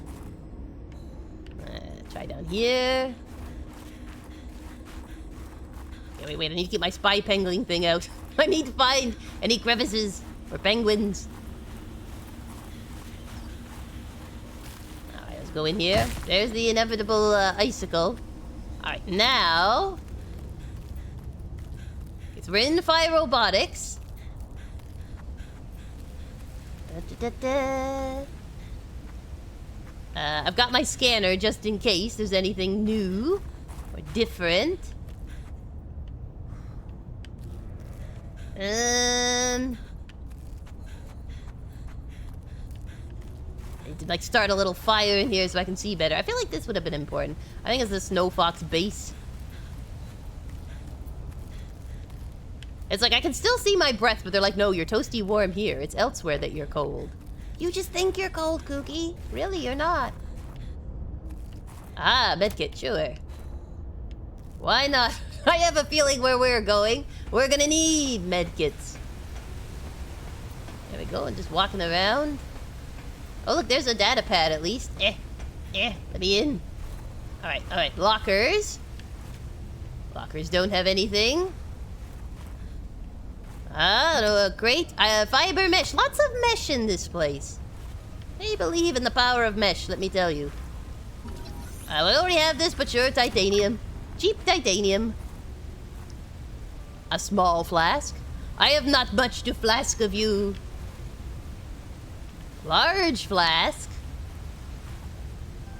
Speaker 1: Try down here. Okay, wait, I need to get my spy penguin thing out. I need to find any crevices for penguins. Alright, let's go in here. There's the inevitable icicle. Alright, now... okay, so we're in Fire Robotics. I've got my scanner just in case there's anything new or different. I need to like start a little fire in here so I can see better. I feel like this would have been important. I think it's the Snow Fox base. It's like I can still see my breath, but they're like, no, you're toasty warm here. It's elsewhere that you're cold. You just think you're cold, Kooky. Really, you're not. Ah, medkit, sure. Why not? I have a feeling where we're going, we're gonna need medkits. There we go, and just walking around. Oh, look, there's a data pad at least. Let me in. Alright, lockers. Lockers don't have anything. Ah, great. Fiber mesh. Lots of mesh in this place. I believe in the power of mesh, let me tell you. We already have this, but sure, titanium. Cheap titanium. A small flask. I have not much to flask of you. Large flask.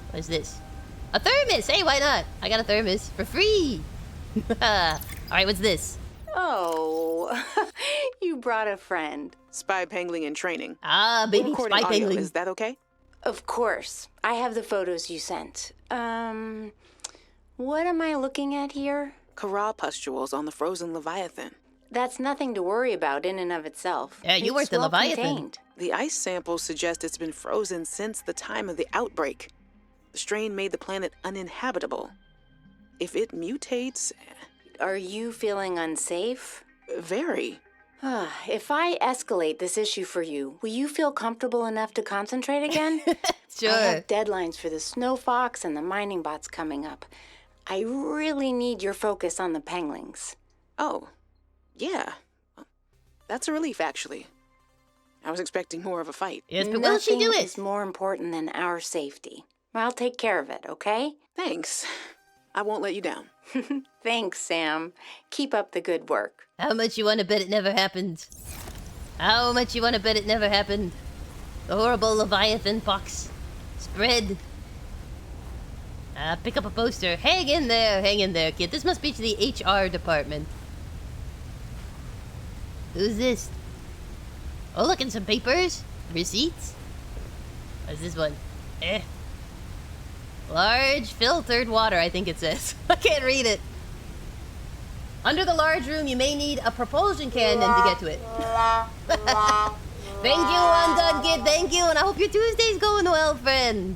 Speaker 1: What is this? A thermos! Hey, why not? I got a thermos for free. Alright, what's this?
Speaker 4: Oh, you brought a friend.
Speaker 5: Spy pangling in training.
Speaker 1: Ah, baby
Speaker 5: Recording
Speaker 1: spy
Speaker 5: audio.
Speaker 1: penguin.
Speaker 5: Is that okay?
Speaker 4: Of course. I have the photos you sent. What am I looking at here?
Speaker 5: Kara pustules on the frozen leviathan.
Speaker 4: That's nothing to worry about in and of itself.
Speaker 1: Yeah, you weren't
Speaker 4: It's
Speaker 1: the
Speaker 4: well
Speaker 1: leviathan.
Speaker 4: contained.
Speaker 5: The ice samples suggest it's been frozen since the time of the outbreak. The strain made the planet uninhabitable. If it mutates...
Speaker 4: Are you feeling unsafe?
Speaker 5: Very.
Speaker 4: If I escalate this issue for you, will you feel comfortable enough to concentrate again?
Speaker 1: Sure.
Speaker 4: I have deadlines for the Snow Fox and the mining bots coming up. I really need your focus on the penglings.
Speaker 5: Oh, yeah. That's a relief, actually. I was expecting more of a fight.
Speaker 1: Yes, but will she do
Speaker 4: Nothing
Speaker 1: it?
Speaker 4: is more important than our safety. I'll take care of it, okay?
Speaker 5: Thanks. I won't let you down.
Speaker 4: Thanks, Sam. Keep up the good work.
Speaker 1: How much you want to bet it never happened? How much you want to bet it never happened? The horrible Leviathan pox spread. Pick up a poster. Hang in there, kid. This must be to the HR department. Who's this? Oh, look, and some papers. Receipts. What's this one? Large filtered water, I think it says. I can't read it. Under the large room, you may need a propulsion cannon to get to it. Thank you, Undone Kid. Thank you, and I hope your Tuesday's going well, friend.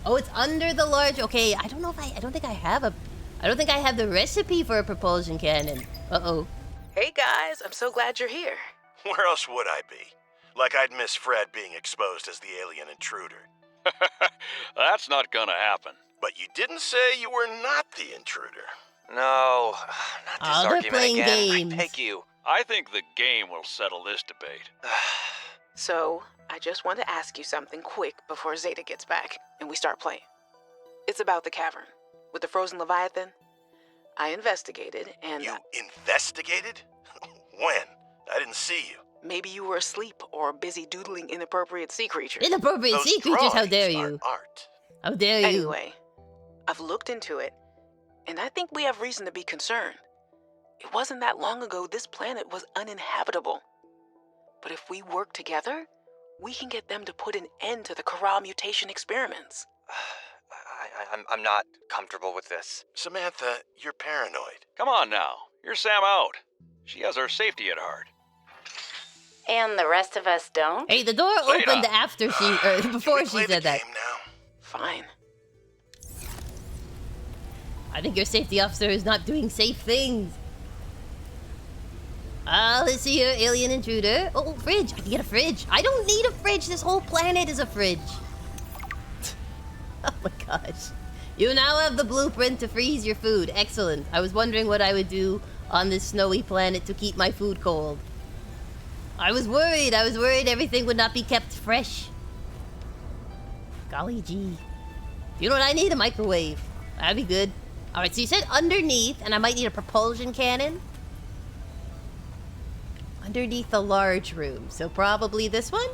Speaker 1: Oh, it's under the large. Okay, I don't know if I don't think I have the recipe for a propulsion cannon. Uh-oh.
Speaker 5: Hey guys, I'm so glad you're here.
Speaker 3: Where else would I be? Like I'd miss Fred being exposed as the alien intruder.
Speaker 6: That's not gonna happen.
Speaker 3: But you didn't say you were not the intruder.
Speaker 7: No, not this
Speaker 1: they're
Speaker 7: argument
Speaker 1: playing
Speaker 7: again.
Speaker 1: games.
Speaker 7: I beg you.
Speaker 6: I think the game will settle this debate.
Speaker 5: So, I just want to ask you something quick before Zeta gets back and we start playing. It's about the cavern with the frozen leviathan. I investigated and...
Speaker 3: You investigated? When? I didn't see you.
Speaker 5: Maybe you were asleep or busy doodling inappropriate sea creatures.
Speaker 1: Inappropriate
Speaker 3: Those
Speaker 1: sea creatures, how
Speaker 3: drawings
Speaker 1: dare
Speaker 3: are
Speaker 1: you?
Speaker 3: art.
Speaker 1: How dare you?
Speaker 5: Anyway, I've looked into it, and I think we have reason to be concerned. It wasn't that long ago this planet was uninhabitable. But if we work together, we can get them to put an end to the Corral mutation experiments.
Speaker 7: I'm not comfortable with this.
Speaker 3: Samantha, you're paranoid.
Speaker 6: Come on now, you're Sam out. She has our safety at heart.
Speaker 4: And the rest of us don't?
Speaker 1: Hey, the door
Speaker 6: Zeta.
Speaker 1: opened after she, or before
Speaker 3: Can we
Speaker 1: she
Speaker 3: play
Speaker 1: said
Speaker 3: the
Speaker 1: that.
Speaker 3: game now?
Speaker 5: Fine.
Speaker 1: I think your safety officer is not doing safe things. Let's see here, alien intruder. Oh, fridge. I can get a fridge. I don't need a fridge. This whole planet is a fridge. Oh my gosh. You now have the blueprint to freeze your food. Excellent. I was wondering what I would do on this snowy planet to keep my food cold. I was worried everything would not be kept fresh. Golly gee. You know what I need? A microwave. That'd be good. Alright, so you said underneath, and I might need a propulsion cannon. Underneath the large room. So probably this one?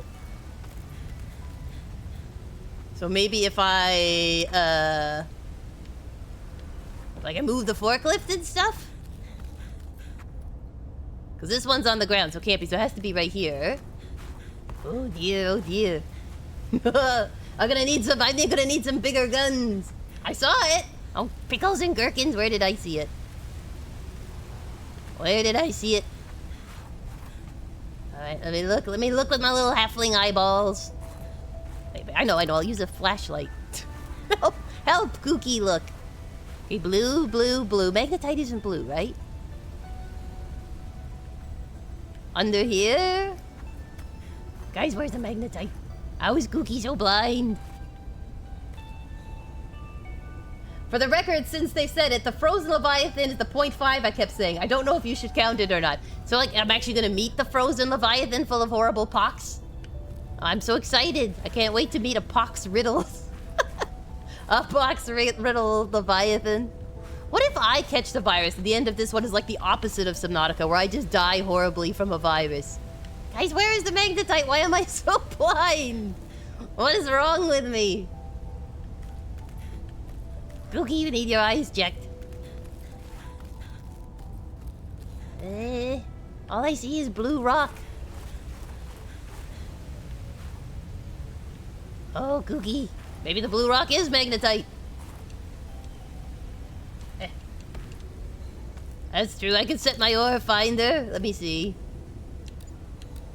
Speaker 1: So maybe if I can move the forklift and stuff? Because this one's on the ground, so it can't be. So it has to be right here. Oh dear, oh dear. I'm gonna need some bigger guns. I saw it. Oh, pickles and gherkins. Where did I see it? Where did I see it? Alright, let me look with my little halfling eyeballs. Wait, I know, I'll use a flashlight. Help, Kooky, look. Okay, blue, blue, blue. Magnetite isn't blue, right? Under here? Guys, where's the magnetite? How is Kooky so blind? For the record, since they said it, the frozen leviathan is the 0.5 I kept saying. I don't know if you should count it or not. So, like, I'm actually gonna meet the frozen leviathan full of horrible pox. I'm so excited. I can't wait to meet a pox riddle. A pox riddle leviathan. What if I catch the virus and the end of this one is like the opposite of Subnautica, where I just die horribly from a virus? Guys, where is the magnetite? Why am I so blind? What is wrong with me? Kooky, you need your eyes checked. All I see is blue rock. Oh, Kooky. Maybe the blue rock is magnetite. That's true. I can set my ore finder. Let me see.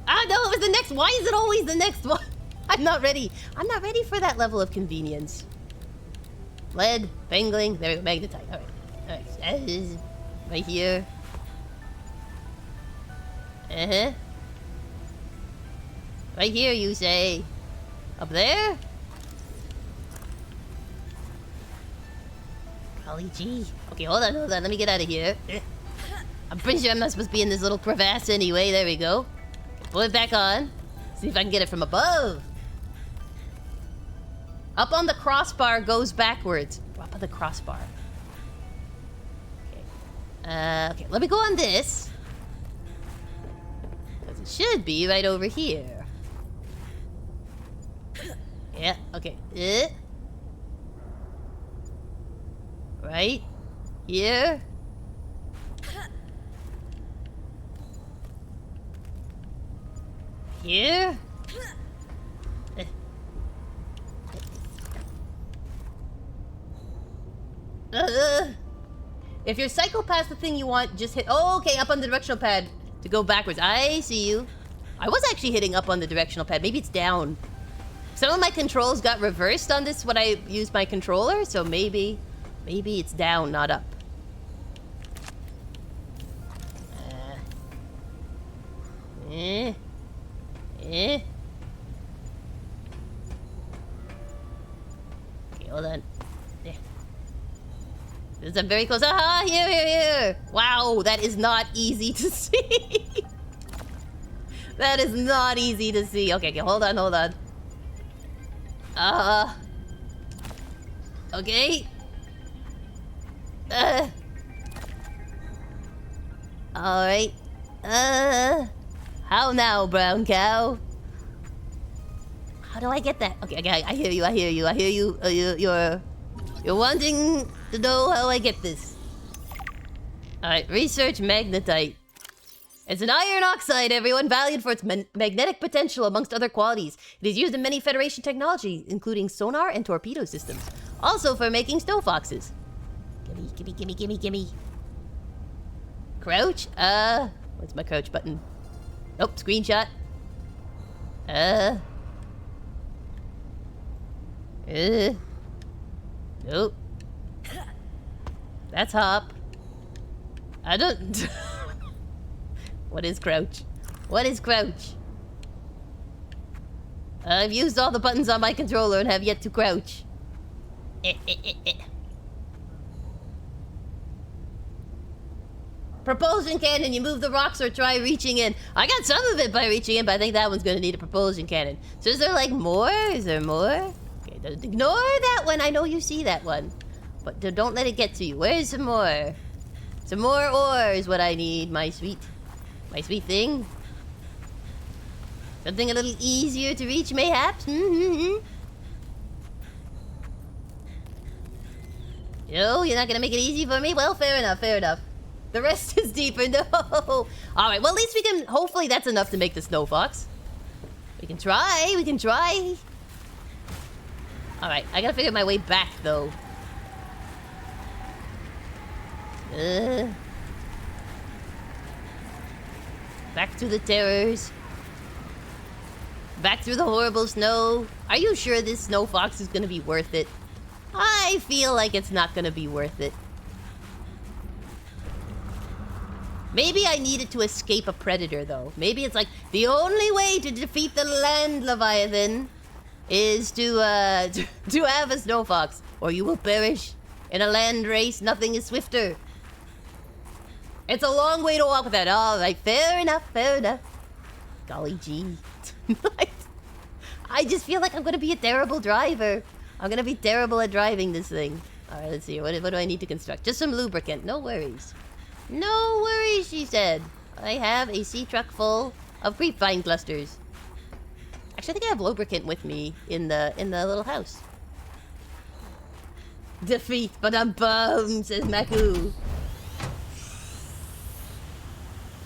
Speaker 1: Ah, no, it was the next. Why is it always the next one? I'm not ready. I'm not ready for that level of convenience. Lead, pangling, there we go, magnetite. Alright, right here. Right here, you say. Up there? Golly gee. Okay, hold on. Let me get out of here. I'm pretty sure I'm not supposed to be in this little crevasse anyway. There we go. Pull it back on. See if I can get it from above. Up on the crossbar goes backwards. Up on the crossbar. Okay. Okay, let me go on this. Because it should be right over here. Yeah, okay. Right here. Here. If you're psychopath, the thing you want, just hit. Oh, okay, up on the directional pad. to go backwards. I see you. I was actually hitting up on the directional pad. Maybe it's down. Some of my controls got reversed on this when I used my controller, so maybe it's down, not up. Okay, hold on. Yeah. This is very close. Aha! Here! Wow, that is not easy to see. That is not easy to see. Okay, hold on. Okay. Alright. How now, brown cow? How do I get that? Okay, I hear you. You're wanting to know how I get this. Alright, research magnetite. It's an iron oxide, everyone, valued for its magnetic potential amongst other qualities. It is used in many Federation technology, including sonar and torpedo systems. Also for making snow foxes. Gimme. Crouch? What's my crouch button? Nope, screenshot. Nope. That's hop. I don't... What is crouch? I've used all the buttons on my controller and have yet to crouch. Propulsion cannon, you move the rocks or try reaching in. I got some of it by reaching in, but I think that one's gonna need a propulsion cannon. So is there like more? Is there more? Okay, ignore that one. I know you see that one. But don't let it get to you. Where's some more? Some more ore is what I need, my sweet thing. Something a little easier to reach, mayhaps? No, you're not gonna make it easy for me? Well, fair enough. The rest is deeper, no! Alright, well at least we can... Hopefully that's enough to make the snow fox. We can try. Alright, I gotta figure my way back, though. Back through the terrors. Back through the horrible snow. Are you sure this snow fox is gonna be worth it? I feel like it's not gonna be worth it. Maybe I needed to escape a predator, though. Maybe it's like, the only way to defeat the land leviathan is to have a snow fox. Or you will perish. In a land race, nothing is swifter. It's a long way to walk with that. Alright, fair enough. Golly gee. I just feel like I'm gonna be a terrible driver. I'm gonna be terrible at driving this thing. Alright, let's see. What do I need to construct? Just some lubricant. No worries. No worries, she said. I have a sea truck full of grapevine clusters. Actually, I think I have lubricant with me in the little house. Defeat, but I'm bummed, says Maku.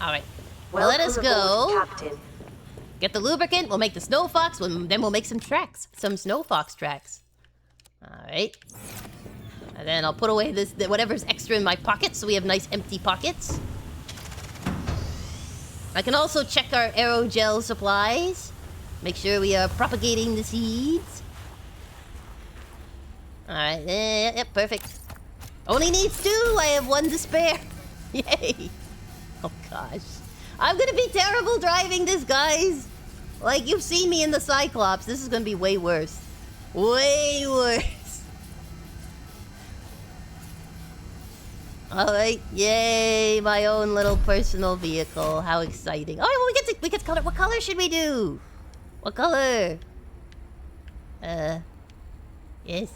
Speaker 1: Alright. Well, let us go. Captain. Get the lubricant, we'll make the snow fox, then we'll make some tracks. Some snow fox tracks. Alright. And then I'll put away whatever's extra in my pockets so we have nice empty pockets. I can also check our aerogel supplies. Make sure we are propagating the seeds. Alright, yep, perfect. Only needs 2, I have 1 to spare. Yay. Oh gosh. I'm gonna be terrible driving this, guys. Like, you've seen me in the Cyclops. This is gonna be way worse. Way worse. Alright, yay, my own little personal vehicle. How exciting. Oh, we get to color. What color should we do? What color? Yes.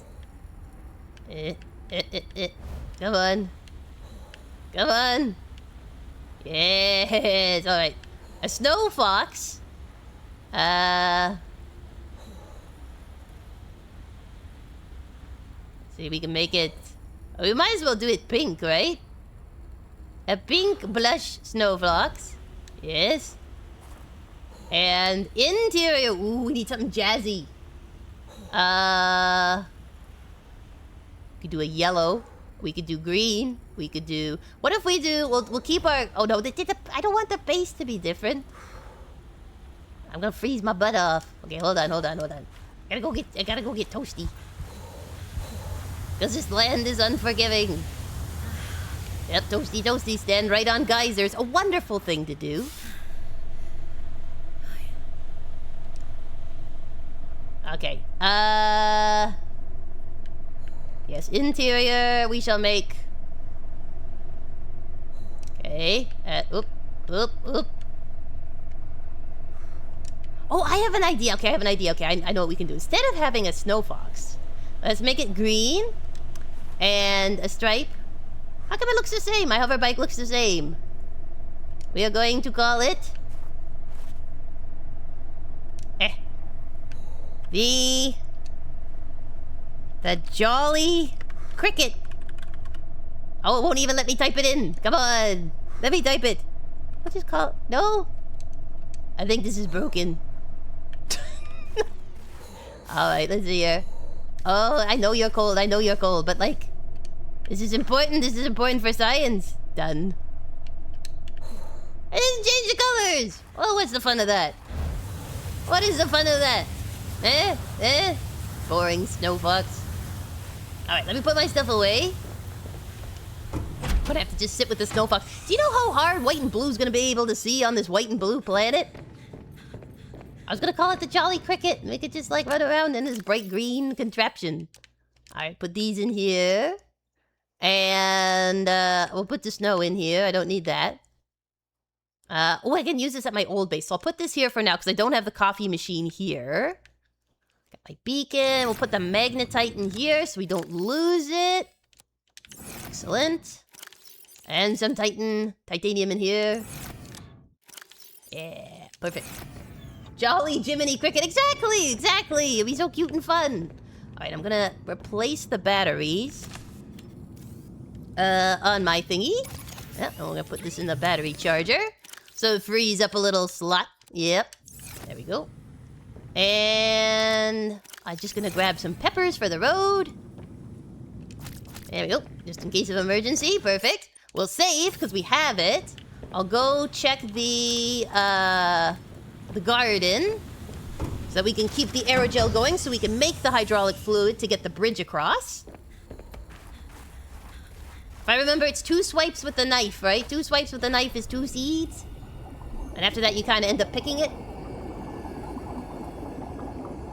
Speaker 1: Come on. Come on. Yes, alright. A snow fox. See if we can make it. We might as well do it pink, right? A pink blush snow fox. Yes. And interior. Ooh, we need something jazzy. We could do a yellow. We could do green. We could do... What if we do... We'll keep our... Oh, no. I don't want the base to be different. I'm gonna freeze my butt off. Okay, hold on. I gotta go get toasty. Because this land is unforgiving. Yep, toasty. Stand right on geysers. A wonderful thing to do. Okay. Yes, interior. We shall make... Okay. Oop. Oh, I have an idea. Okay, I know what we can do. Instead of having a snow fox, let's make it green and a stripe. How come it looks the same? My hover bike looks the same. We are going to call it... The Jolly Cricket. Oh, it won't even let me type it in. Come on. Let me type it. What is it called? No? I think this is broken. Alright, let's see here. Oh, I know you're cold, but like... This is important for science. Done. I didn't change the colors! Oh, what's the fun of that? What is the fun of that? Boring snow fox. Alright, let me put my stuff away. I'm gonna have to just sit with the snow fox. Do you know how hard white and blue is gonna be able to see on this white and blue planet? I was gonna call it the Jolly Cricket. Make it just like run around in this bright green contraption. Alright, put these in here. And we'll put the snow in here. I don't need that. Oh, I can use this at my old base. So I'll put this here for now because I don't have the coffee machine here. Got my beacon. We'll put the magnetite in here so we don't lose it. Excellent. And some titanium in here. Yeah, perfect. Jolly Jiminy Cricket. Exactly. It'll be so cute and fun. Alright, I'm gonna replace the batteries on my thingy. Yeah, I'm gonna put this in the battery charger. So it frees up a little slot. Yep. There we go. And I'm just gonna grab some peppers for the road. There we go. Just in case of emergency. Perfect. We'll save because we have it. I'll go check the garden so that we can keep the aerogel going so we can make the hydraulic fluid to get the bridge across. If I remember, it's 2 swipes with the knife, right? 2 swipes with the knife is 2 seeds. And after that, you kind of end up picking it.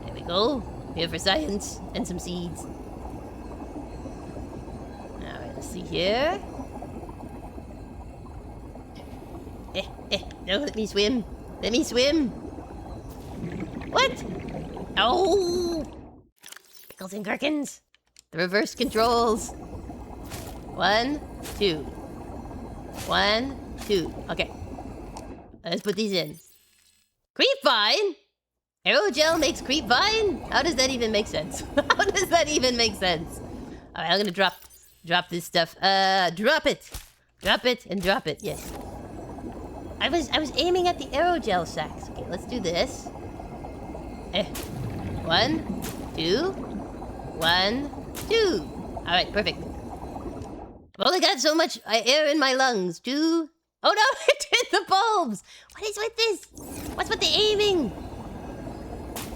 Speaker 1: There we go. Here for science and some seeds. Alright, let's see here. No, let me swim. What? Oh! Pickles and gherkins. The reverse controls. 1, 2. 1, 2. Okay. Let's put these in. Creep vine? Aerogel makes creep vine? How does that even make sense? Alright, I'm gonna drop this stuff. Drop it. Drop it and drop it. Yes. I was aiming at the aerogel sacks. Okay, let's do this. 1, 2. 1, 2. Alright, perfect. I've only got so much air in my lungs. 2. Oh no, it hit the bulbs! What is with this? What's with the aiming?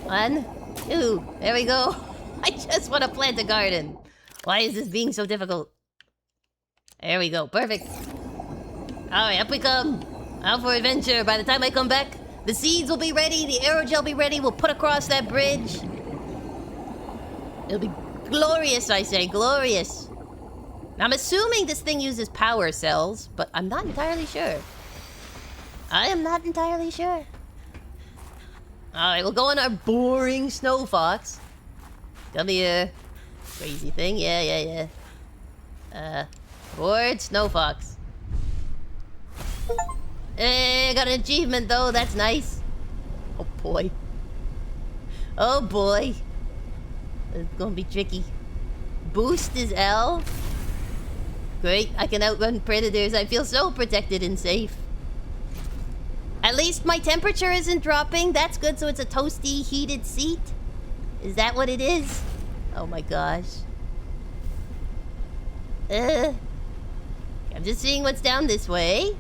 Speaker 1: 1, 2. There we go. I just want to plant a garden. Why is this being so difficult? There we go. Perfect. Alright, up we come. Out for adventure. By the time I come back, the seeds will be ready, the aerogel will be ready, we'll put across that bridge. It'll be glorious, I say, glorious. Now, I'm assuming this thing uses power cells, but I'm not entirely sure. I am not entirely sure. Alright, we'll go on our boring snow fox. Come here. Crazy thing, yeah. Bored snow fox. Got an achievement though, that's nice. Oh boy. Oh boy. It's gonna be tricky. Boost is L. Great, I can outrun predators. I feel so protected and safe. At least my temperature isn't dropping. That's good, so it's a toasty, heated seat. Is that what it is? Oh my gosh. I'm just seeing what's down this way.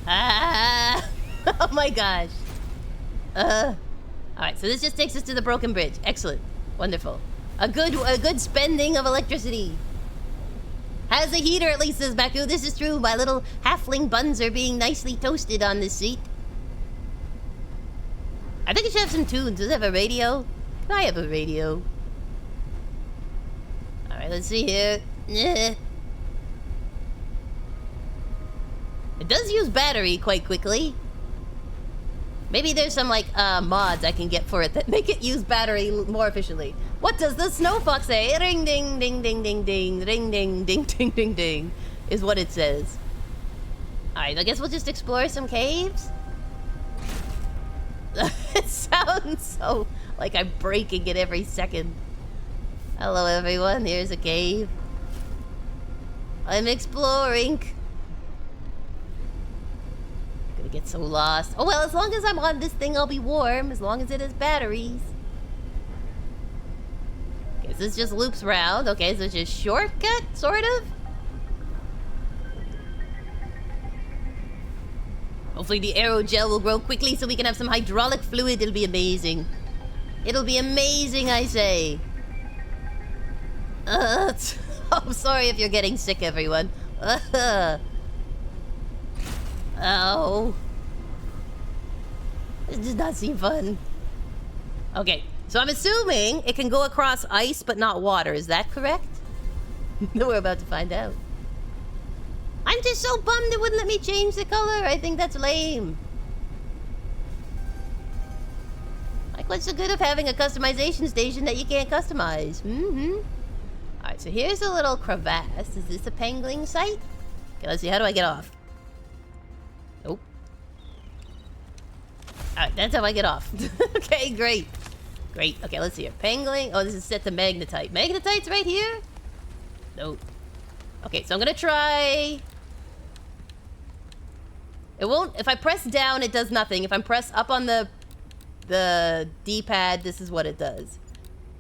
Speaker 1: Ah! Oh my gosh. Alright, so this just takes us to the broken bridge. Excellent. Wonderful. A good spending of electricity. Has a heater, at least, says Baku. This is true. My little halfling buns are being nicely toasted on this seat. I think it should have some tunes. Does it have a radio? I have a radio. Alright, let's see here. It does use battery quite quickly. Maybe there's some, like, mods I can get for it that make it use battery more efficiently. What does the snow fox say? Ring ding ding ding ding ding ring ding ding ding ding ding is what it says. Alright, I guess we'll just explore some caves. It sounds so like I'm breaking it every second. Hello everyone, here's a cave. I'm exploring. Gonna get so lost. Oh well, as long as I'm on this thing I'll be warm, as long as it has batteries. Okay, so this just loops around. Okay, so it's just shortcut, sort of? Hopefully the aerogel will grow quickly so we can have some hydraulic fluid. It'll be amazing. It'll be amazing, I say. I'm sorry if you're getting sick, everyone. Oh. This does not seem fun. Okay, so I'm assuming it can go across ice but not water. Is that correct? We're about to find out. I'm just so bummed it wouldn't let me change the color. I think that's lame. Like, what's the good of having a customization station that you can't customize? Alright, so here's a little crevasse. Is this a pangling site? Okay, let's see. How do I get off? Nope. Alright, that's how I get off. Okay, great. Great. Okay, let's see here. Pangling. Oh, this is set to magnetite. Magnetite's right here? Nope. Okay, so I'm gonna try... It won't... If I press down, it does nothing. If I press up on the D-pad, this is what it does.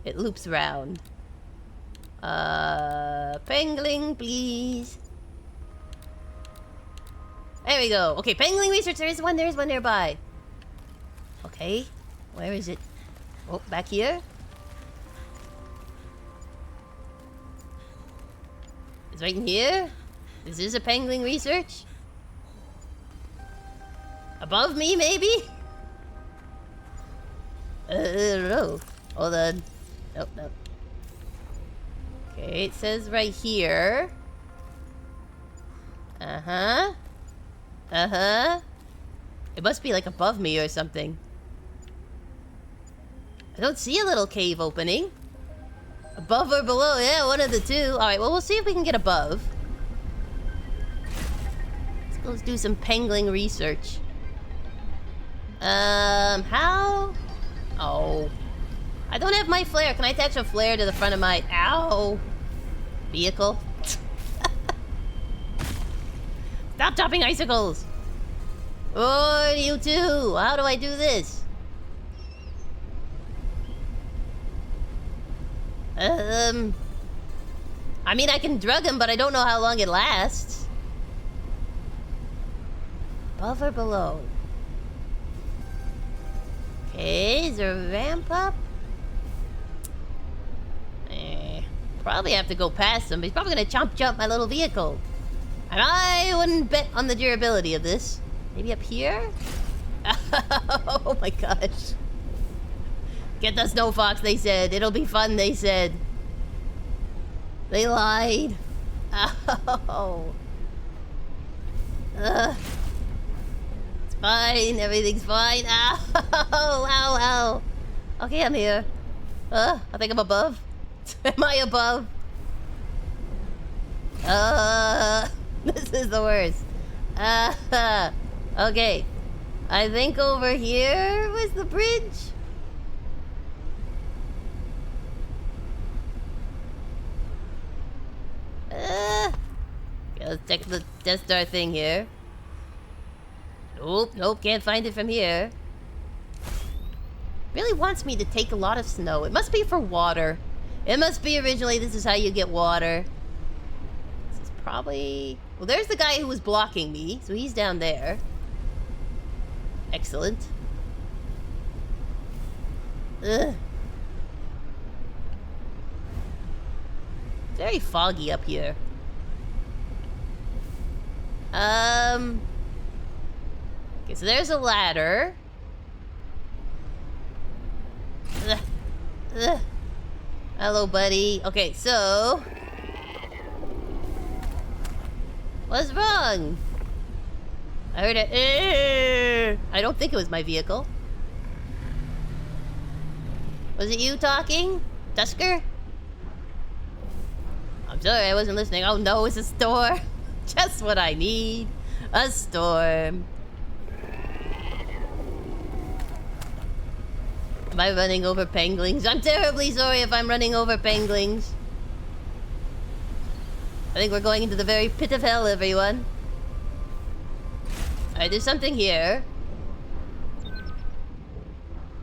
Speaker 1: It loops around. Pangling, please. There we go. Okay, pangling research. There's one nearby. Okay, where is it? Oh, back here. It's right in here. Is this a pangling research? Above me, maybe? I don't know. Hold on. Nope, nope. Okay, it says right here. Uh-huh. Uh-huh. It must be like above me or something. I don't see a little cave opening. Above or below? Yeah, one of the two. Alright, well, we'll see if we can get above. Let's do some pangling research. How? Oh. I don't have my flare. Can I attach a flare to the front of my... Ow. Vehicle? Stop dropping icicles! Oh, you too! How do I do this? I mean, I can drug him, but I don't know how long it lasts. Above or below? Okay, is there a ramp up? Probably have to go past him, but he's probably gonna jump my little vehicle. And I wouldn't bet on the durability of this. Maybe up here? Oh my gosh. Get the snow fox, they said. It'll be fun, they said. They lied. Oh. It's fine. Everything's fine. Ow, ow, ow. Okay, I'm here. I think I'm above. Am I above? This is the worst. Okay. I think over here was the bridge. Okay, let's check the Death Star thing here. Nope, can't find it from here. Really wants me to take a lot of snow. It must be for water. It must be originally this is how you get water. probably... Well, there's the guy who was blocking me, so he's down there. Excellent. Ugh. Very foggy up here. Okay, so there's a ladder. Ugh. Ugh. Hello, buddy. Okay, so... What's wrong? I heard it. I don't think it was my vehicle. Was it you talking? Tusker? I'm sorry, I wasn't listening. Oh no, it's a storm. Just what I need. A storm. Am I running over penguins? I'm terribly sorry if I'm running over penguins. I think we're going into the very pit of hell, everyone. Alright, there's something here.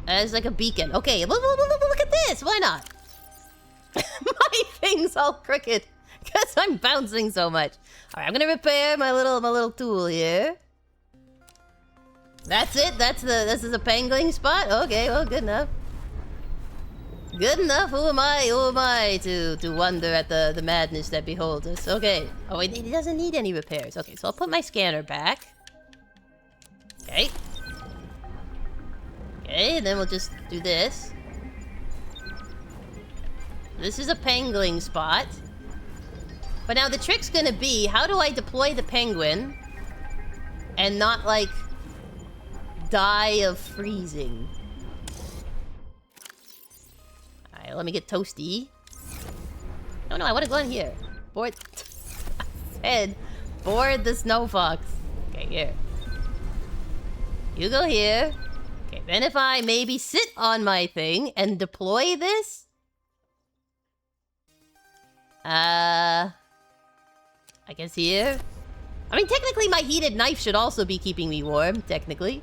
Speaker 1: It's like a beacon. Okay, look at this! Why not? My thing's all crooked. Because I'm bouncing so much. Alright, I'm gonna repair my little tool here. That's it? This is a penguin spot? Okay, well, good enough. Good enough. Who am I to wonder at the madness that beholds us? Okay. Oh wait, it doesn't need any repairs. Okay, so I'll put my scanner back. Okay. Okay, then we'll just do this. This is a penguin spot. But now the trick's gonna be, how do I deploy the penguin and not, like, die of freezing? Alright, let me get toasty. No, I want to go in here. Board... Head. Board the snow fox. Okay, here. You go here. Okay, then if I maybe sit on my thing and deploy this... I guess here. I mean, technically my heated knife should also be keeping me warm, technically.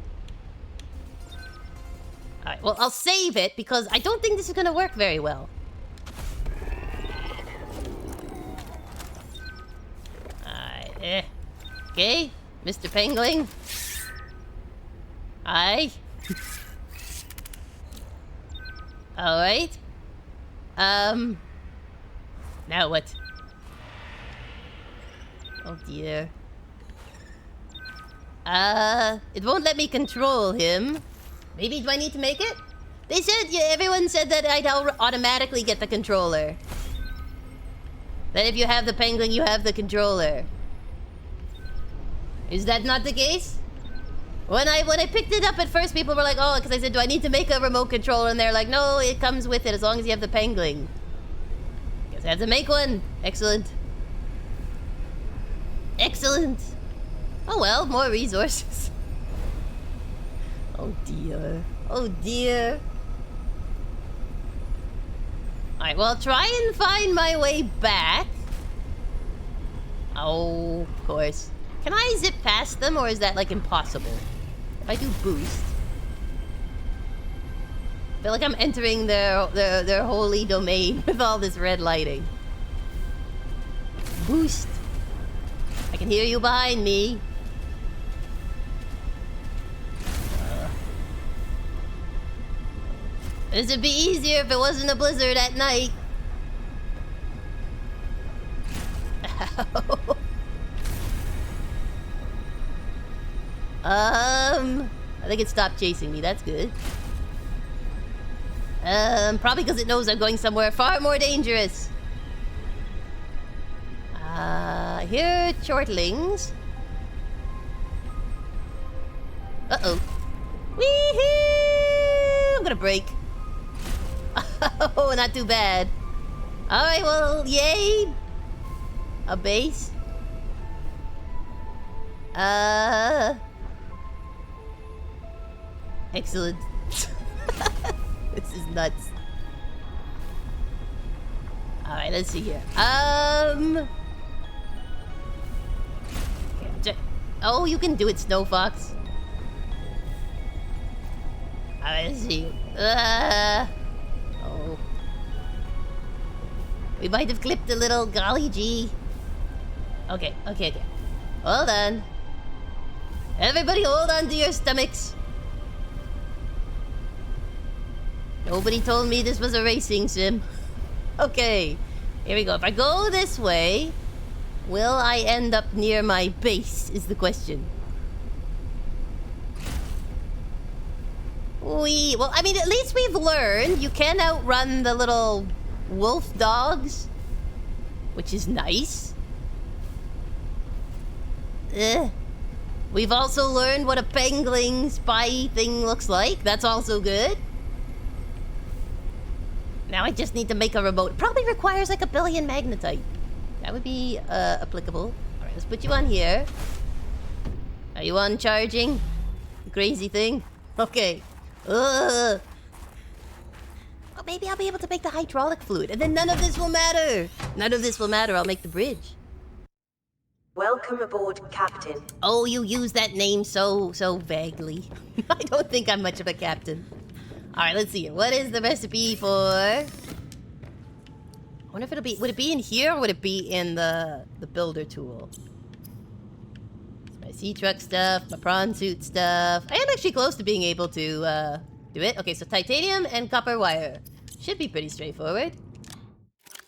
Speaker 1: Alright, well, I'll save it because I don't think this is gonna work very well. Alright, okay, Mr. Penguin. Aye. Alright. Now what? Oh dear. It won't let me control him. Maybe do I need to make it? They said, yeah, everyone said that I'd automatically get the controller. That if you have the penguin, you have the controller. Is that not the case? When I picked it up at first, people were like, oh, because I said, do I need to make a remote controller? And they're like, no, it comes with it as long as you have the penguin. Guess I have to make one. Excellent. Excellent. Oh well, more resources. Oh dear. Oh dear. Alright, well, I'll try and find my way back. Oh, of course. Can I zip past them, or is that, like, impossible? If I do boost... I feel like I'm entering their holy domain with all this red lighting. Boost. I can hear you behind me. This would be easier if it wasn't a blizzard at night. I think it stopped chasing me. That's good. Probably because it knows I'm going somewhere far more dangerous. Here are chortlings. Uh-oh. Wee-hoo! I'm gonna break. Oh, not too bad. Alright, well, yay! A base. Excellent. This is nuts. Alright, let's see here. Oh, you can do it, Snow Fox. Alright, let's see. Oh. We might have clipped a little, golly gee. Okay. Hold on. Everybody hold on to your stomachs. Nobody told me this was a racing sim. Okay. Here we go. If I go this way, will I end up near my base is the question. Well, I mean, at least we've learned you can outrun the little wolf dogs, which is nice. We've also learned what a pangling spy thing looks like. That's also good. Now I just need to make a remote. Probably requires like 1 billion magnetite. That would be applicable. Alright, let's put you on here. Are you on charging? Crazy thing? Okay. Well, maybe I'll be able to make the hydraulic fluid, and then none of this will matter. None of this will matter. I'll make the bridge.
Speaker 8: Welcome aboard, Captain.
Speaker 1: Oh, you use that name so vaguely. I don't think I'm much of a captain. Alright, let's see. What is the recipe for... I wonder if it'll be... Would it be in here, or would it be in the builder tool? It's my sea truck stuff, my prawn suit stuff. I am actually close to being able to do it. Okay, so titanium and copper wire. Should be pretty straightforward.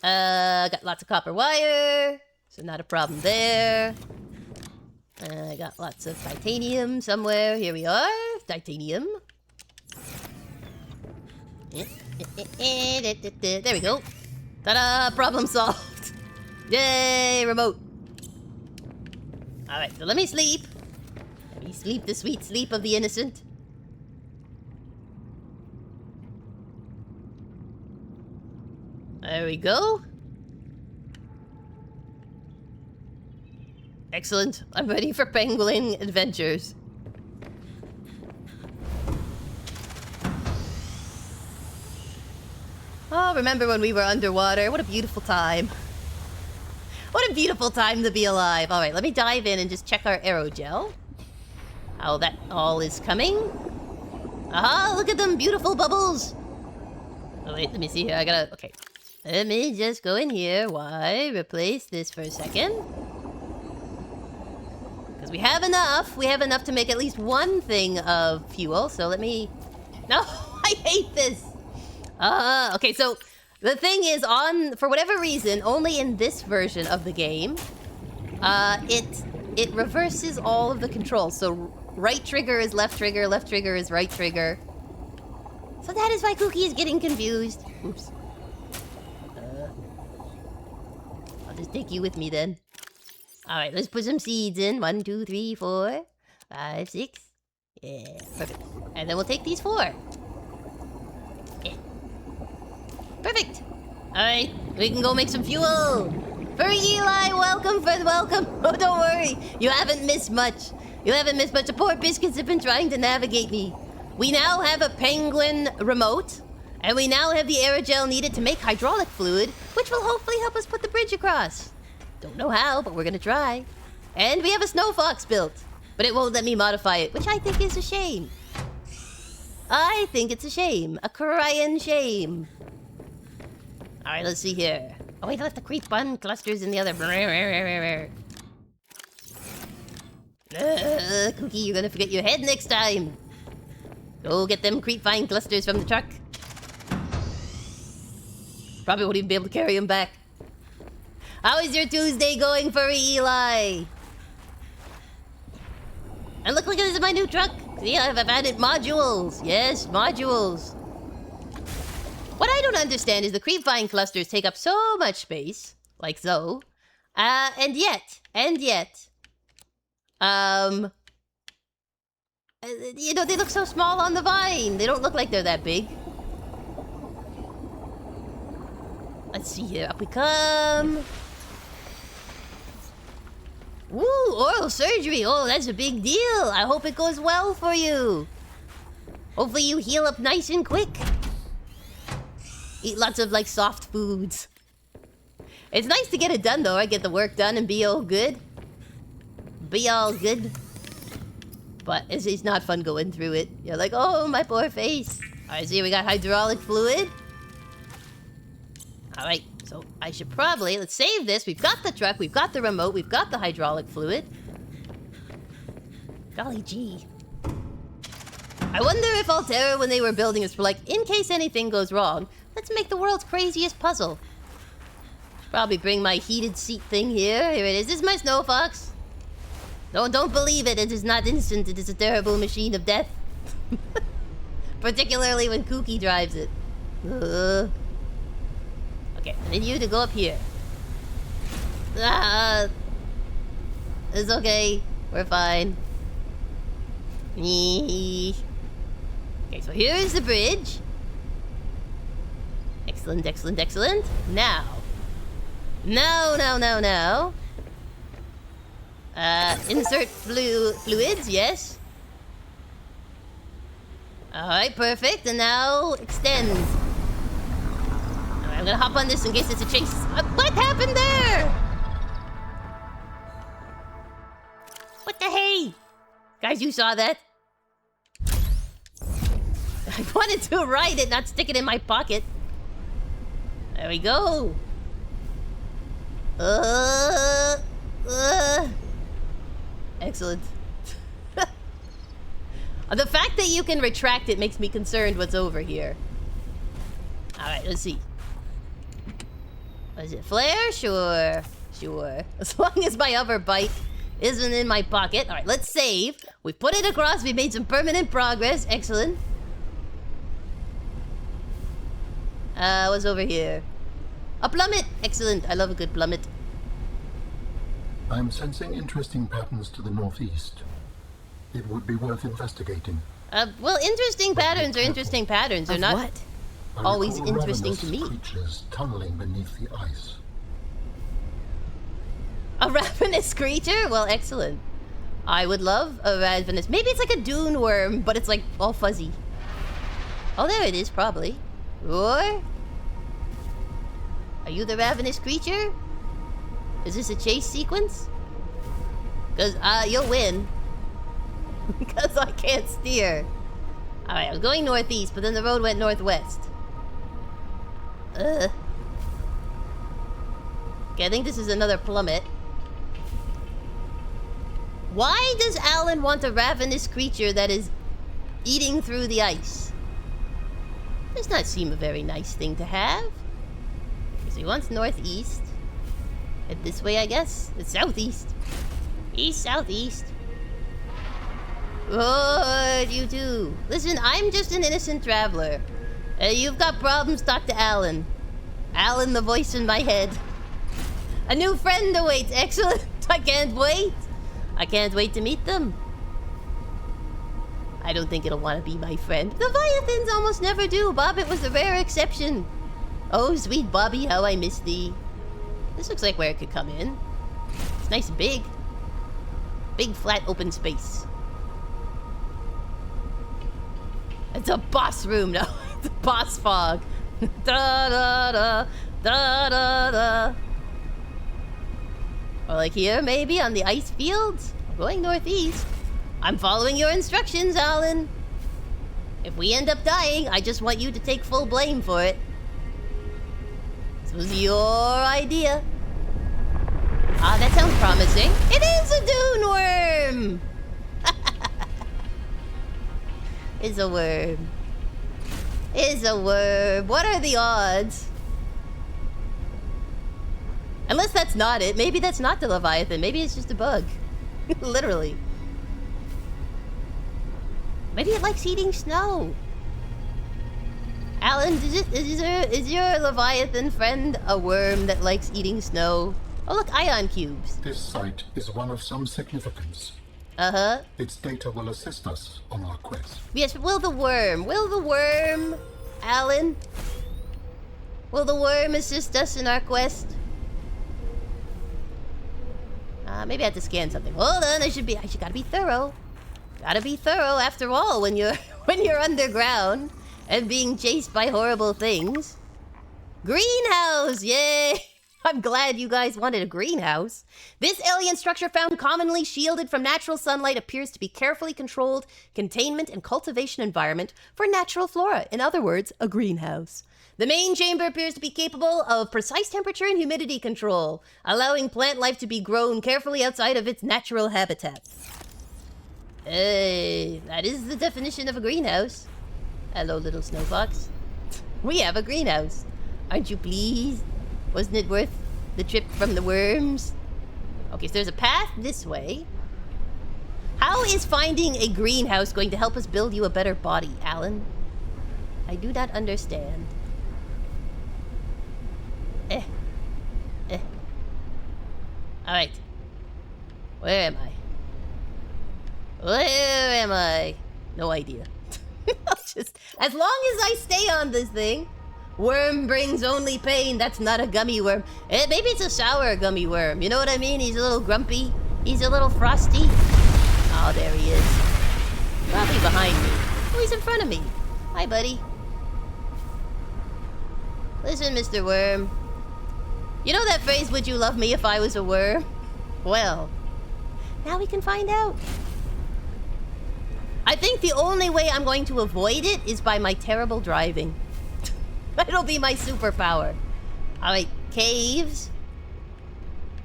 Speaker 1: Got lots of copper wire, so not a problem there. I got lots of titanium somewhere. Here we are. Titanium. There we go. Ta-da! Problem solved. Yay! Remote. Alright, so let me sleep. Let me sleep the sweet sleep of the innocent. There we go. Excellent. I'm ready for penguin adventures. Oh, remember when we were underwater? What a beautiful time. What a beautiful time to be alive. Alright, let me dive in and just check our aerogel. How that all is coming. Aha, look at them beautiful bubbles. Oh wait, let me see here. I gotta... Okay. Let me just go in here. Why? Replace this for a second. Because we have enough. We have enough to make at least one thing of fuel. So let me... No, I hate this. Okay, so the thing is, for whatever reason, only in this version of the game, it reverses all of the controls. So right trigger is left trigger is right trigger. So that is why Kooky is getting confused. Oops. I'll just take you with me then. Alright, let's put some seeds in. 1, 2, 3, 4, 5, 6. Yeah, perfect. And then we'll take these 4. Yeah. Perfect. Alright, we can go make some fuel. Furry Eli, welcome. Oh, don't worry. You haven't missed much. The poor biscuits have been trying to navigate me. We now have a penguin remote, and we now have the aerogel needed to make hydraulic fluid, which will hopefully help us put the bridge across. Don't know how, but we're gonna try. And we have a snow fox built, but it won't let me modify it, which I think is a shame. I think it's a shame. A crying shame. Alright, let's see here. Oh wait, I left the creep bun clusters in the other... Kooky, you're gonna forget your head next time. Go get them creep vine clusters from the truck. Probably won't even be able to carry them back. How is your Tuesday going, Furry Eli? And look at this is my new truck. See, I've added modules. Yes, modules. What I don't understand is the creep vine clusters take up so much space, like so, and yet, you know, they look so small on the vine. They don't look like they're that big. Let's see here. Up we come. Woo, oral surgery. Oh, that's a big deal. I hope it goes well for you. Hopefully you heal up nice and quick. Eat lots of, like, soft foods. It's nice to get it done, though. I get the work done and be all good. Be all good. But it's not fun going through it. You're like, oh, my poor face. Alright, so here we got hydraulic fluid. Alright, So I should probably, let's save this. We've got the truck, we've got the remote, we've got the hydraulic fluid. Golly gee. I wonder if Altera, when they were building this, were like, in case anything goes wrong, let's make the world's craziest puzzle. Probably bring my heated seat thing here. Here it is. This is my snow fox. Don't believe it. It is not instant. It is a terrible machine of death. Particularly when Kooky drives it. Okay, I need you to go up here. It's okay. We're fine. Okay, so here is the bridge. Excellent, excellent, excellent. Now. No. Insert fluids, yes. Alright, perfect. And now extend. Alright, I'm gonna hop on this in case it's a chase. What happened there? What the hey? Guys, you saw that? I wanted to ride it, not stick it in my pocket. There we go. Excellent. The fact that you can retract it makes me concerned what's over here. Alright, let's see. Is it flare? Sure. As long as my other bike isn't in my pocket. Alright, let's save. We put it across. We made some permanent progress. Excellent. What's over here? A plummet! Excellent. I love a good plummet.
Speaker 2: I'm sensing interesting patterns to the northeast. It would be worth investigating.
Speaker 1: Well, interesting patterns are interesting patterns. They're not always interesting to me.
Speaker 2: Creatures tunneling beneath the ice.
Speaker 1: A ravenous creature? Well, excellent. I would love a ravenous... Maybe it's like a dune worm, but it's like all fuzzy. Oh, there it is, probably. Or... Are you the ravenous creature? Is this a chase sequence? Because, you'll win. Because I can't steer. Alright, I was going northeast, but then the road went northwest. Okay, I think this is another plummet. Why does Alan want a ravenous creature that is eating through the ice? Does not seem a very nice thing to have. So he wants northeast. Head this way, I guess. It's southeast. East, southeast. What you do? Listen, I'm just an innocent traveler. You've got problems, talk to Alan. Alan, the voice in my head. A new friend awaits. Excellent. I can't wait. I can't wait to meet them. I don't think it'll want to be my friend. Leviathans almost never do. Bobbit was the rare exception. Oh, sweet Bobby, how I miss thee. This looks like where it could come in. It's nice and big. Big, flat, open space. It's a boss room, no. It's a boss fog. Da da da da da da. Or like here, maybe, on the ice fields? I'm going northeast. I'm following your instructions, Alan. If we end up dying, I just want you to take full blame for it. This was your idea. Ah, that sounds promising. It is a dune worm! It's a worm. It's a worm. What are the odds? Unless that's not it. Maybe that's not the Leviathan. Maybe it's just a bug. Literally. Maybe it likes eating snow. Alan, is your Leviathan friend a worm that likes eating snow? Oh look, ion cubes.
Speaker 2: This site is one of some significance.
Speaker 1: Uh-huh.
Speaker 2: Its data will assist us on our quest.
Speaker 1: Yes, but will the worm, Alan? Will the worm assist us in our quest? Maybe I have to scan something. Hold on, I gotta be thorough. Gotta be thorough after all when you're underground and being chased by horrible things. Greenhouse, yay! I'm glad you guys wanted a greenhouse. This alien structure found commonly shielded from natural sunlight appears to be carefully controlled containment and cultivation environment for natural flora. In other words, a greenhouse. The main chamber appears to be capable of precise temperature and humidity control, allowing plant life to be grown carefully outside of its natural habitat. That is the definition of a greenhouse. Hello, little snow fox. We have a greenhouse. Aren't you pleased? Wasn't it worth the trip from the worms? Okay, so there's a path this way. How is finding a greenhouse going to help us build you a better body, Alan? I do not understand. Alright. Where am I? Where am I? No idea. Just, as long as I stay on this thing. Worm brings only pain. That's not a gummy worm. Maybe it's a sour gummy worm. You know what I mean? He's a little grumpy. He's a little frosty. Oh, there he is. Probably behind me. Oh, he's in front of me. Hi, buddy. Listen, Mr. Worm. You know that phrase, would you love me if I was a worm? Well, now we can find out. I think the only way I'm going to avoid it is by my terrible driving. That'll be my superpower. Alright, caves.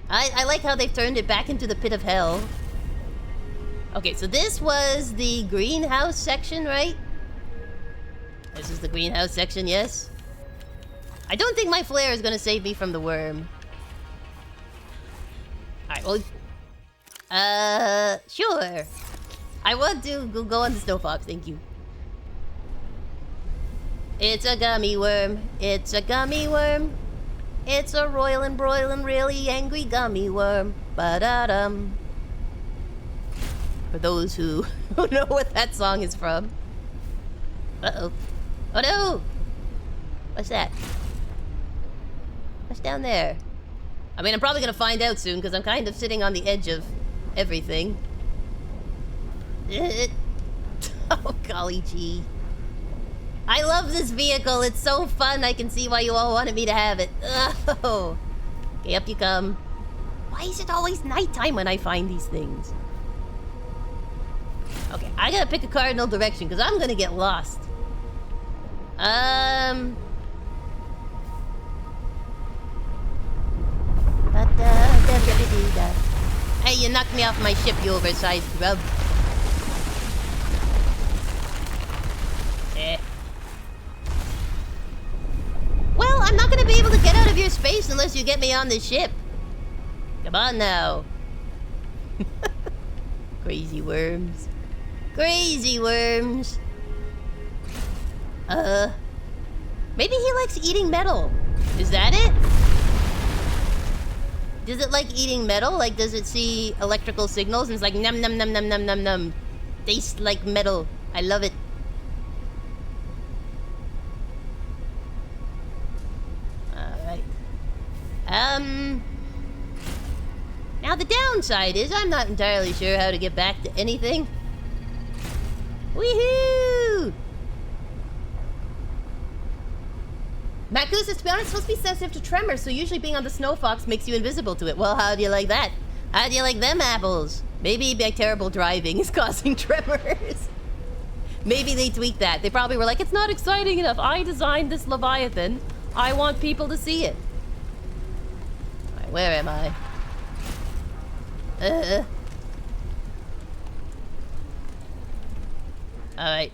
Speaker 1: I like how they've turned it back into the pit of hell. Okay, so this was the greenhouse section, right? This is the greenhouse section, yes? I don't think my flare is gonna save me from the worm. Alright, well... sure. I want to go on the snow fox, thank you. It's a gummy worm. It's a gummy worm. It's a roiling, broiling, really angry gummy worm. Ba-da-dum. For those who know what that song is from. Uh-oh. Oh no! What's that? What's down there? I mean, I'm probably gonna find out soon, because I'm kind of sitting on the edge of everything. Oh, golly gee. I love this vehicle. It's so fun. I can see why you all wanted me to have it. Oh. Okay, up you come. Why is it always nighttime when I find these things? Okay, I gotta pick a cardinal direction because I'm gonna get lost. Hey, you knocked me off my ship, you oversized grub. Well, I'm not gonna be able to get out of your space unless you get me on the ship. Come on now. Crazy worms. Crazy worms. Maybe he likes eating metal. Is that it? Does it like eating metal? Like, does it see electrical signals and it's like num num num num num num num? Tastes like metal. I love it. Alright. Now the downside is I'm not entirely sure how to get back to anything. Woohoo! Makus, to be honest, it's supposed to be sensitive to tremors, so usually being on the snow fox makes you invisible to it. Well, how do you like that? How do you like them apples? Maybe my terrible driving is causing tremors. Maybe they tweaked that. They probably were like, it's not exciting enough. I designed this leviathan. I want people to see it. Alright, where am I? Alright.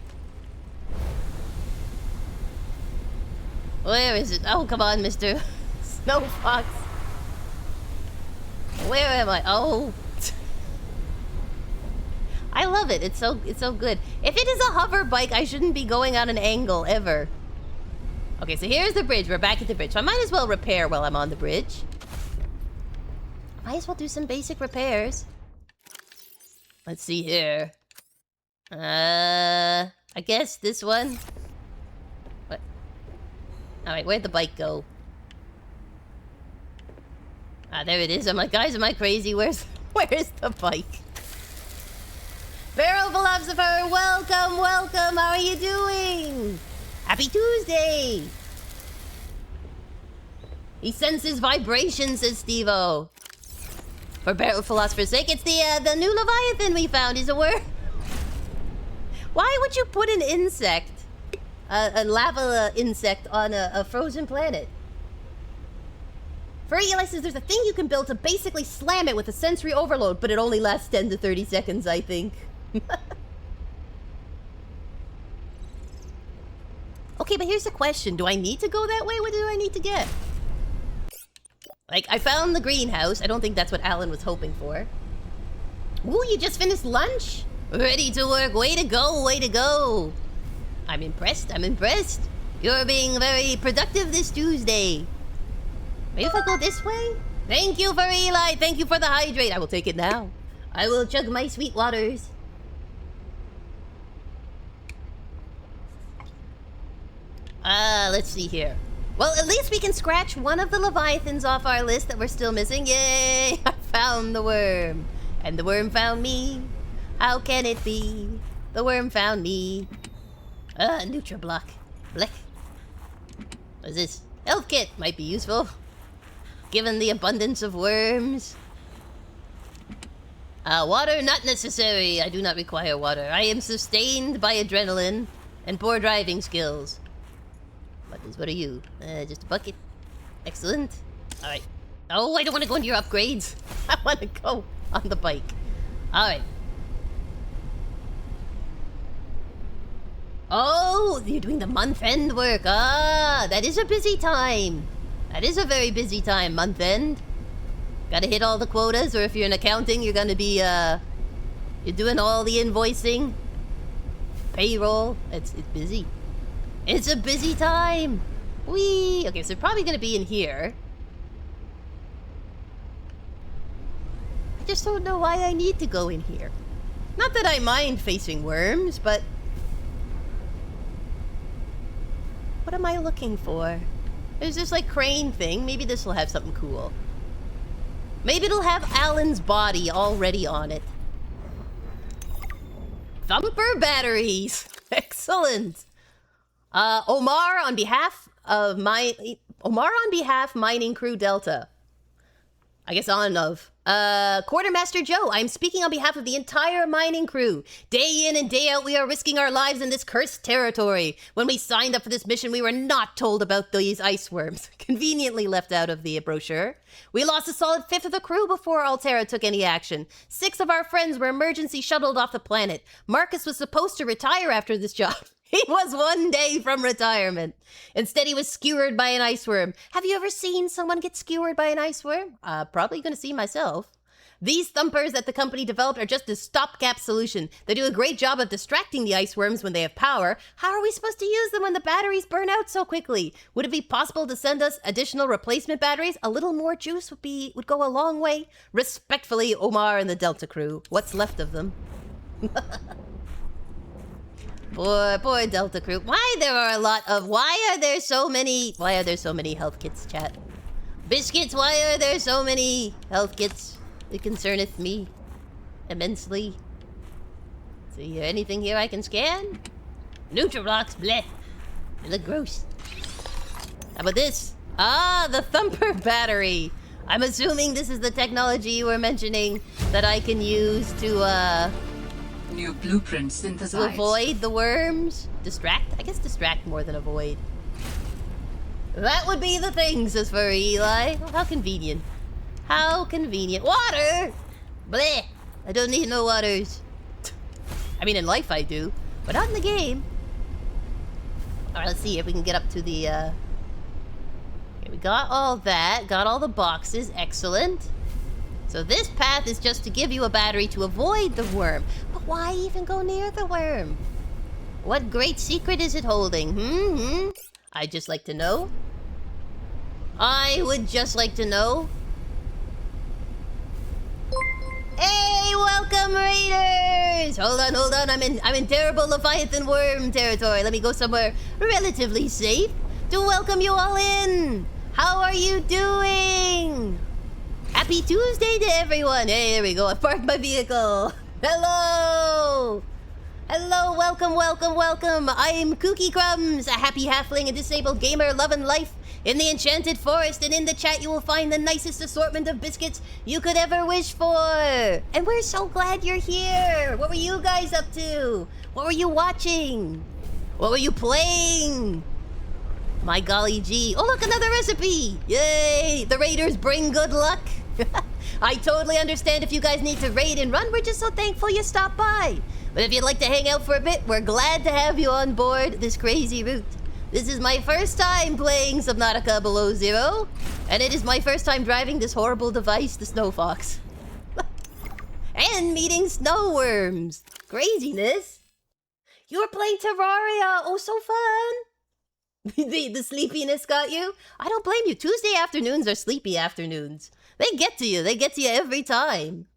Speaker 1: Where is it? Oh, come on, Mr. Snow Fox. Where am I? Oh. I love it. It's so good. If it is a hover bike, I shouldn't be going on an angle ever. Okay, so here's the bridge. We're back at the bridge. So I might as well repair while I'm on the bridge. Might as well do some basic repairs. Let's see here. I guess this one. What? Alright, where'd the bike go? Ah, there it is. I'm like, guys, am I crazy? Where's the bike? Barrel Philosopher, welcome, welcome. How are you doing? Happy Tuesday. He senses vibrations, says Steve-O. For Barrel Philosopher's sake, it's the new Leviathan we found. He's a worm. Why would you put an insect a lava insect on a frozen planet. Furry Eli says there's a thing you can build to basically slam it with a sensory overload, but it only lasts 10 to 30 seconds, I think. Okay, but here's the question. Do I need to go that way? What do I need to get? Like, I found the greenhouse. I don't think that's what Alan was hoping for. Ooh, you just finished lunch? Ready to work. Way to go, way to go. I'm impressed, I'm impressed. You're being very productive this Tuesday. Maybe if I go this way? Thank you for Eli. Thank you for the hydrate. I will take it now. I will chug my sweet waters. Let's see here. Well, at least we can scratch one of the leviathans off our list that we're still missing. Yay! I found the worm. And the worm found me. How can it be? The worm found me. Nutriblock. Blick. What is this? Health kit might be useful. Given the abundance of worms. Water not necessary. I do not require water. I am sustained by adrenaline and poor driving skills. What are you? Just a bucket. Excellent. Alright. Oh, I don't want to go into your upgrades. I want to go on the bike. Alright. Oh, you're doing the month-end work. Ah, that is a busy time. That is a very busy time, month-end. Gotta hit all the quotas, or if you're in accounting, you're gonna be, you're doing all the invoicing. Payroll. It's busy. It's a busy time. Whee! Okay, so they're probably gonna be in here. I just don't know why I need to go in here. Not that I mind facing worms, but... what am I looking for? There's this, like, crane thing. Maybe this will have something cool. Maybe it'll have Alan's body already on it. Thumper batteries! Excellent! Omar on behalf, Mining Crew Delta. I guess on of. Quartermaster Joe, I'm speaking on behalf of the entire mining crew. Day in and day out, we are risking our lives in this cursed territory. When we signed up for this mission, we were not told about these ice worms. Conveniently left out of the brochure. We lost a solid fifth of the crew before Altera took any action. 6 of our friends were emergency shuttled off the planet. Marcus was supposed to retire after this job. He was 1 day from retirement. Instead, he was skewered by an ice worm. Have you ever seen someone get skewered by an ice worm? Probably gonna see myself. These thumpers that the company developed are just a stopgap solution. They do a great job of distracting the ice worms when they have power. How are we supposed to use them when the batteries burn out so quickly? Would it be possible to send us additional replacement batteries? A little more juice would go a long way. Respectfully, Omar and the Delta crew. What's left of them? Poor Delta crew. Why are there so many health kits, chat? Biscuits, why are there so many health kits? It concerneth me immensely. See anything here I can scan? Nutriblocks, bleh. They look gross. How about this? Ah, the Thumper battery. I'm assuming this is the technology you were mentioning that I can use to,
Speaker 9: new blueprint synthesized.
Speaker 1: to avoid the worms? Distract? I guess distract more than avoid. That would be the thing, says Furry Eli. Well, how convenient. How convenient. Water! Bleh! I don't need no waters. I mean, in life I do, but not in the game. Alright, let's see if we can get up to the, Okay, we got all that. Got all the boxes. Excellent. So this path is just to give you a battery to avoid the worm. But why even go near the worm? What great secret is it holding? I'd just like to know. I would just like to know. Hey, welcome raiders! Hold on, I'm in terrible Leviathan worm territory. Let me go somewhere relatively safe to welcome you all in. How are you doing? Happy Tuesday to everyone. Hey, there we go. I parked my vehicle. Hello! Hello, welcome. I'm Kooky Crumbs, a happy halfling and disabled gamer loving life in the enchanted forest, and in the chat you will find the nicest assortment of biscuits you could ever wish for. And we're so glad you're here. What were you guys up to? What were you watching? What were you playing? My golly gee. Oh, look, another recipe. Yay. The raiders bring good luck. I totally understand if you guys need to raid and run. We're just so thankful you stopped by. But if you'd like to hang out for a bit, we're glad to have you on board this crazy route. This is my first time playing Subnautica Below Zero, and it is my first time driving this horrible device, the Snow Fox. And meeting snow worms. Craziness. You were playing Terraria. Oh, so fun. the sleepiness got you? I don't blame you. Tuesday afternoons are sleepy afternoons. They get to you. They get to you every time.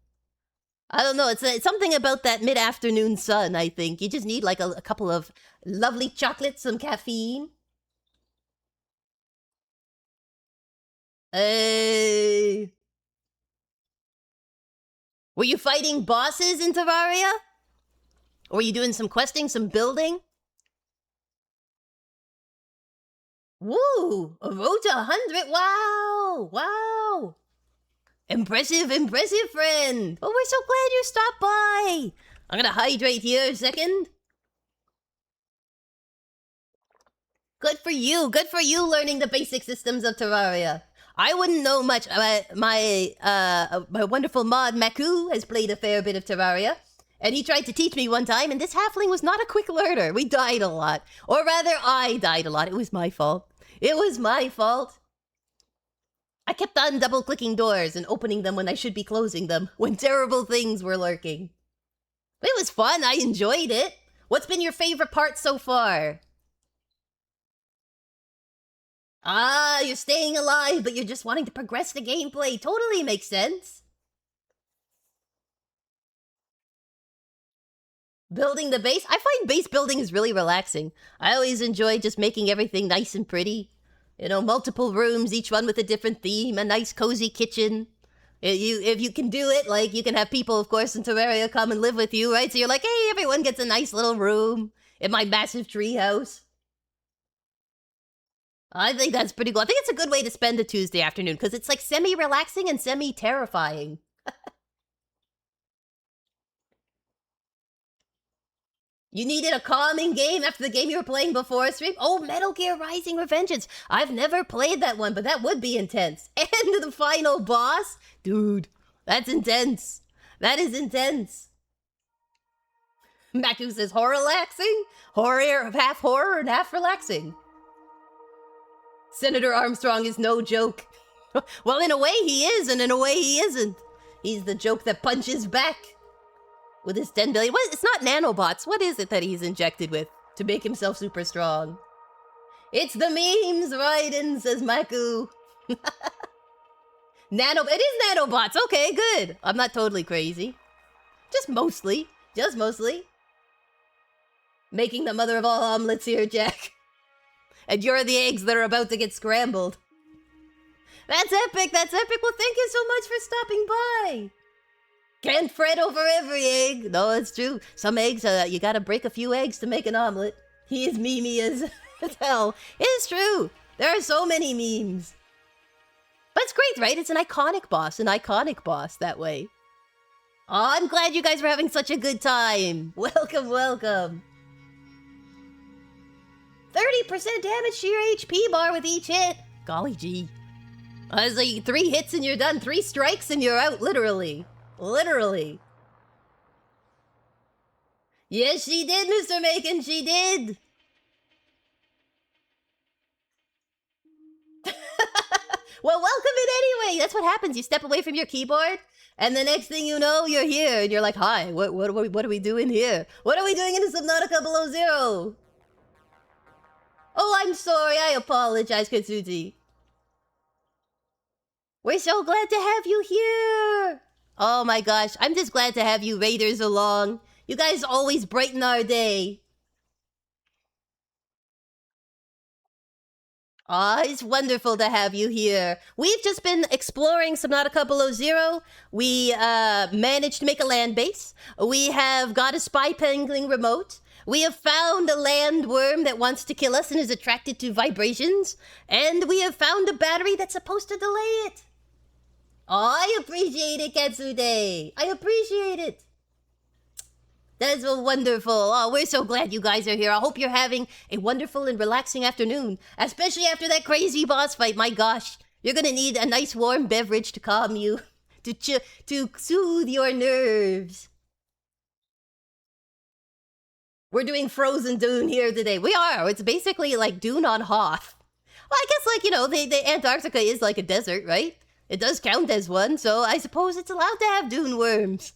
Speaker 1: I don't know. It's something about that mid-afternoon sun, I think. You just need like a couple of lovely chocolates, some caffeine. Hey. Were you fighting bosses in Terraria? Or were you doing some questing, some building? Woo! A road to 100. Wow! Wow! Impressive, impressive, friend. Oh, we're so glad you stopped by. I'm gonna hydrate here a second. Good for you. Good for you learning the basic systems of Terraria. I wouldn't know much. My wonderful mod, Maku, has played a fair bit of Terraria. And he tried to teach me one time, and this halfling was not a quick learner. We died a lot. Or rather, I died a lot. It was my fault. It was my fault. I kept on double-clicking doors and opening them when I should be closing them, when terrible things were lurking. It was fun. I enjoyed it. What's been your favorite part so far? Ah, you're staying alive, but you're just wanting to progress the gameplay. Totally makes sense. Building the base? I find base building is really relaxing. I always enjoy just making everything nice and pretty. You know, multiple rooms, each one with a different theme, a nice cozy kitchen. If you can do it, like, you can have people, of course, in Terraria come and live with you, right? So you're like, hey, everyone gets a nice little room in my massive tree house. I think that's pretty cool. I think it's a good way to spend a Tuesday afternoon, because it's like semi-relaxing and semi-terrifying. You needed a calming game after the game you were playing before stream? Oh, Metal Gear Rising Revengeance. I've never played that one, but that would be intense. And the final boss? Dude, that's intense. That is intense. Maku says horror-laxing? Horror, half horror and half relaxing. Senator Armstrong is no joke. Well, in a way he is, and in a way he isn't. He's the joke that punches back. With his 10 billion... What? It's not nanobots. What is it that he's injected with to make himself super strong? It's the memes, Raiden, says Maku. It is nanobots. Okay, good. I'm not totally crazy. Just mostly. Just mostly. Making the mother of all omelets here, Jack. And you're the eggs that are about to get scrambled. That's epic. That's epic. Well, thank you so much for stopping by. Can't fret over every egg. No, it's true. Some eggs, you gotta break a few eggs to make an omelet. He is memey as hell. It's true. There are so many memes. But it's great, right? It's an iconic boss that way. Oh, I'm glad you guys were having such a good time. Welcome, welcome. 30% damage to your HP bar with each hit. Golly gee. It's like 3 hits and you're done. 3 strikes and you're out, literally. Literally. Yes, she did, Mr. Macon, she did. Well, welcome it anyway. That's what happens. You step away from your keyboard, and the next thing you know, you're here, and you're like, hi, what are we doing here? What are we doing in the Subnautica Below Zero? Oh, I'm sorry. I apologize, Katsuti. We're so glad to have you here. Oh my gosh, I'm just glad to have you raiders along. You guys always brighten our day. Ah, it's wonderful to have you here. We've just been exploring Subnautica Below Zero. We managed to make a land base. We have got a spy penguin remote. We have found a land worm that wants to kill us and is attracted to vibrations. And we have found a battery that's supposed to delay it. Oh, I appreciate it, Katsude. I appreciate it. That's so wonderful. Oh, we're so glad you guys are here. I hope you're having a wonderful and relaxing afternoon, especially after that crazy boss fight. My gosh, you're gonna need a nice warm beverage to calm you, to soothe your nerves. We're doing Frozen Dune here today. We are. It's basically like Dune on Hoth. Well, I guess, like, you know, the Antarctica is like a desert, right? It does count as one, so I suppose it's allowed to have dune worms.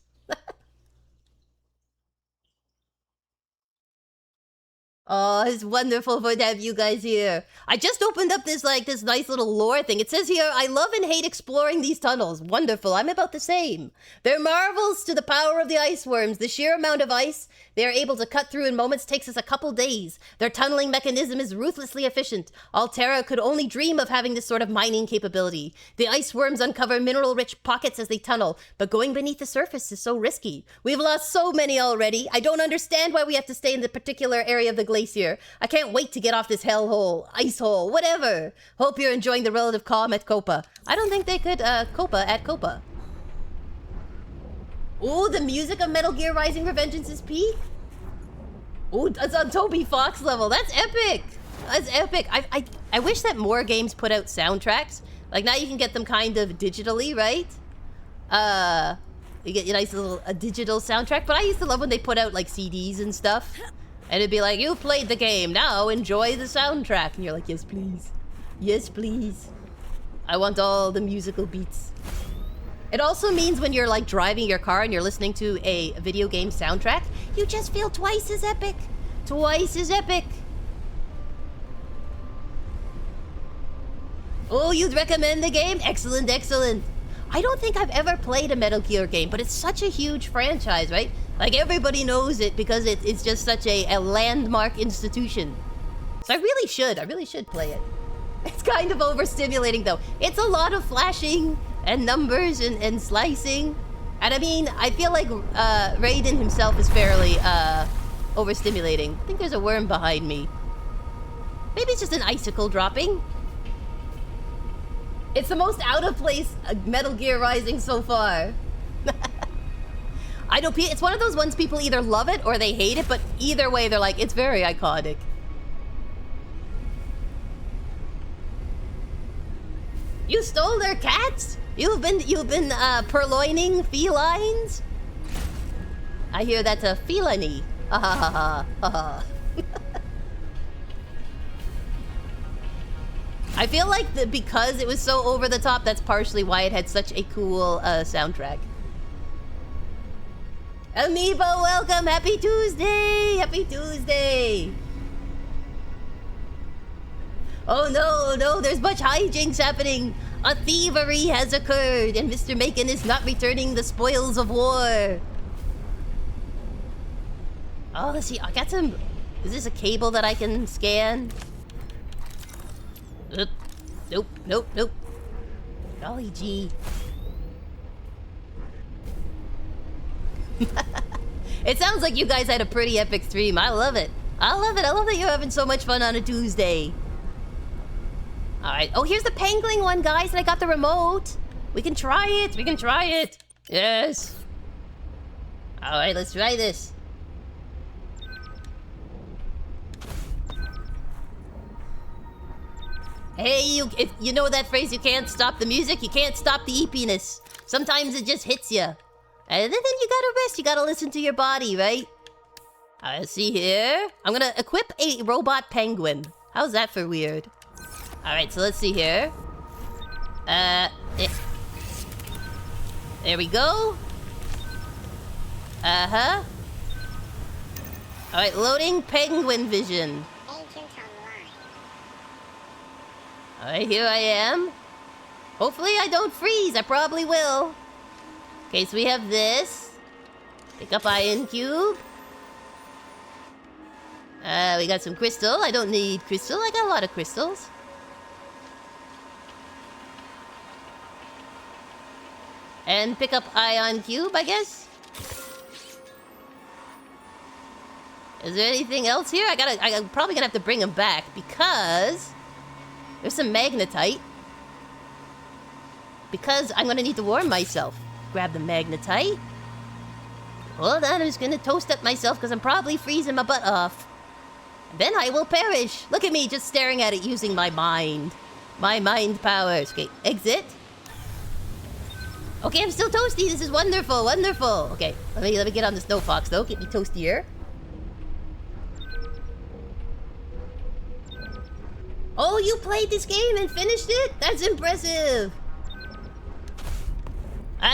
Speaker 1: Oh, it's wonderful to have you guys here. I just opened up this nice little lore thing. It says here, I love and hate exploring these tunnels. Wonderful. I'm about the same. They're marvels to the power of the ice worms. The sheer amount of ice they are able to cut through in moments takes us a couple days. Their tunneling mechanism is ruthlessly efficient. Altera could only dream of having this sort of mining capability. The ice worms uncover mineral-rich pockets as they tunnel, but going beneath the surface is so risky. We've lost so many already. I don't understand why we have to stay in the particular area of the glacier. I can't wait to get off this hellhole, ice hole, whatever. Hope you're enjoying the relative calm at Copa. I don't think they could, Copa at Copa. Ooh, the music of Metal Gear Rising Revengeance is peak. Ooh, it's on Toby Fox level. That's epic. That's epic. I wish that more games put out soundtracks. Like, now you can get them kind of digitally, right? You get your nice little digital soundtrack. But I used to love when they put out, like, CDs and stuff. And it'd be like, you played the game, now enjoy the soundtrack. And you're like, yes, please. Yes, please. I want all the musical beats. It also means when you're like driving your car and you're listening to a video game soundtrack, you just feel twice as epic. Twice as epic. Oh, you'd recommend the game? Excellent, excellent. I don't think I've ever played a Metal Gear game, but it's such a huge franchise, right? Like, everybody knows it because it's just such a landmark institution. So I really should play it. It's kind of overstimulating, though. It's a lot of flashing and numbers and slicing. And I mean, I feel like Raiden himself is fairly overstimulating. I think there's a worm behind me. Maybe it's just an icicle dropping. It's the most out-of-place Metal Gear Rising so far. I know it's one of those ones people either love it or they hate it, but either way, they're like, it's very iconic. You stole their cats? You've been purloining felines? I hear that's a felony. Ha ha ha ha ha. I feel like because it was so over the top, that's partially why it had such a cool soundtrack. Amiibo, welcome! Happy Tuesday! Happy Tuesday! Oh no, no, there's much hijinks happening! A thievery has occurred, and Mr. Macon is not returning the spoils of war! Oh, let's see, I got some... Is this a cable that I can scan? Nope, nope, nope. Golly gee. It sounds like you guys had a pretty epic stream. I love it. I love it. I love that you're having so much fun on a Tuesday. Alright. Oh, here's the pangling one, guys. And I got the remote. We can try it. We can try it. Yes. Alright, let's try this. Hey, if you know that phrase, you can't stop the music, you can't stop the eepiness. Sometimes it just hits you. And then you gotta rest, you gotta listen to your body, right? Let's see here. I'm gonna equip a robot penguin. How's that for weird? Alright, so let's see here. There we go. Uh-huh. Alright, loading penguin vision. Alright, here I am. Hopefully I don't freeze. I probably will. Okay, so we have this. Pick up iron cube. We got some crystal. I don't need crystal. I got a lot of crystals. And pick up ion cube, I guess. Is there anything else here? I'm probably gonna have to bring them back because... There's some magnetite. Because I'm gonna need to warm myself. Grab the magnetite. Hold on, I'm just gonna toast up myself because I'm probably freezing my butt off. Then I will perish. Look at me just staring at it using my mind. My mind powers. Okay, exit. Okay, I'm still toasty. This is wonderful, wonderful. Okay, let me get on the snow fox though. Get me toastier. Oh, you played this game and finished it? That's impressive.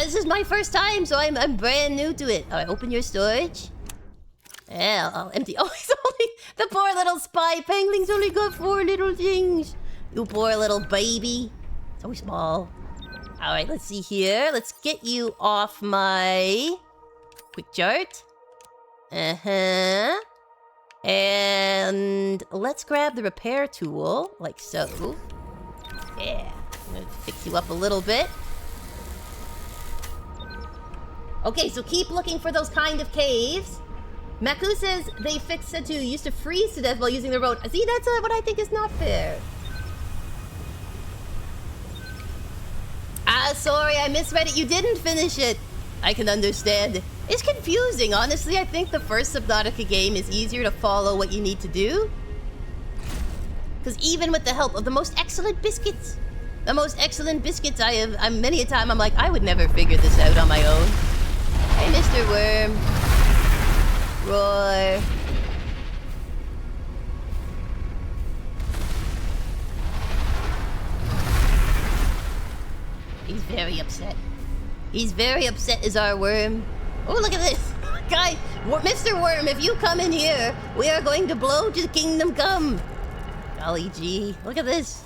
Speaker 1: This is my first time, so I'm brand new to it. All right, open your storage. Yeah, I'll empty. Oh, he's only... The poor little spy penguin's only got 4 little things. You poor little baby. So small. All right, let's see here. Let's get you off my quick chart. Uh-huh. And let's grab the repair tool, like so. Yeah, I'm gonna fix you up a little bit. Okay, so keep looking for those kind of caves. Maku says they fixed it to used to freeze to death while using the road. See, that's what I think is not fair. Sorry, I misread it. You didn't finish it. I can understand. It's confusing, honestly. I think the first Subnautica game is easier to follow what you need to do. Because even with the help of the most excellent biscuits, many a time I'm like, I would never figure this out on my own. Hey, Mr. Worm. Roar. He's very upset. He's very upset as our worm. Oh, look at this. Guy, Mr. Worm, if you come in here, we are going to blow to the kingdom come. Golly gee. Look at this.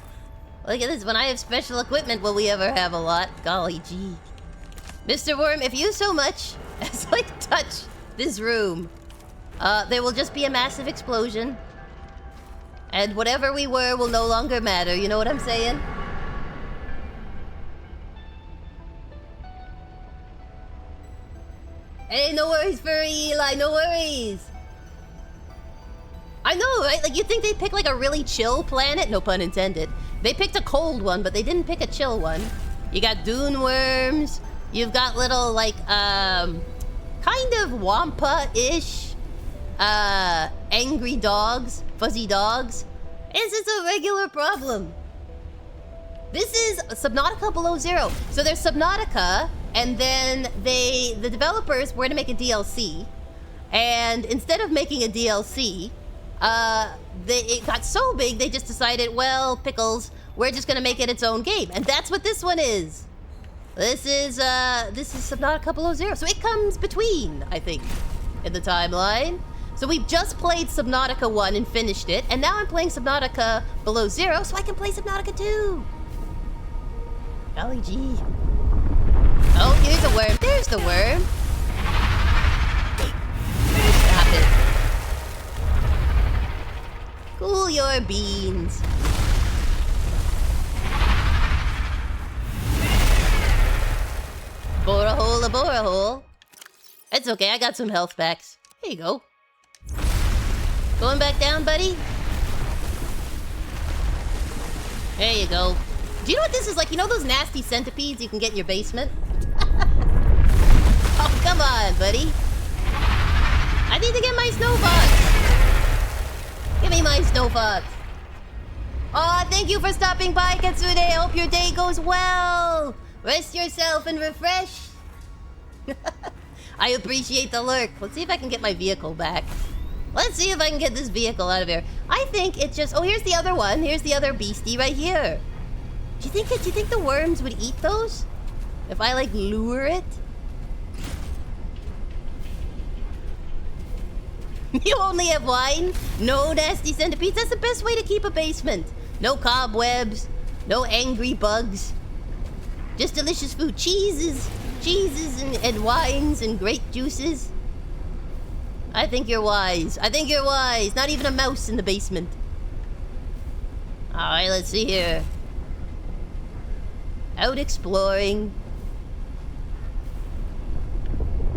Speaker 1: Look at this. When I have special equipment, will we ever have a lot? Golly gee. Mr. Worm, if you so much as like touch this room, there will just be a massive explosion. And whatever we were will no longer matter. You know what I'm saying? Hey, no worries, Furry Eli, no worries. I know, right? Like, you'd think they'd pick, like, a really chill planet. No pun intended. They picked a cold one, but they didn't pick a chill one. You got dune worms. You've got little, like, kind of wampa-ish, angry dogs, fuzzy dogs. It's just a regular problem. This is Subnautica Below Zero. So there's Subnautica, and then the developers were to make a DLC. And instead of making a DLC, it got so big, they just decided, well, pickles, we're just gonna make it its own game. And that's what this one is. This is Subnautica Below Zero. So it comes between, I think, in the timeline. So we've just played Subnautica 1 and finished it, and now I'm playing Subnautica Below Zero, so I can play Subnautica 2. Golly gee. Oh, here's a worm. There's the worm. Stop it. Cool your beans. Bore a hole, a bore a hole. It's okay, I got some health packs. Here you go. Going back down, buddy? There you go. Do you know what this is like? You know those nasty centipedes you can get in your basement? Oh, come on, buddy. I need to get my snow fox. Give me my snow fox. Aw, thank you for stopping by, Katsude. I hope your day goes well. Rest yourself and refresh. I appreciate the lurk. Let's see if I can get my vehicle back. Let's see if I can get this vehicle out of here. I think it just... Oh, here's the other one. Here's the other beastie right here. Do you think the worms would eat those? If I, like, lure it? You only have wine? No nasty centipedes? That's the best way to keep a basement. No cobwebs. No angry bugs. Just delicious food. Cheeses and wines and grape juices. I think you're wise. I think you're wise. Not even a mouse in the basement. Alright, let's see here. Out exploring.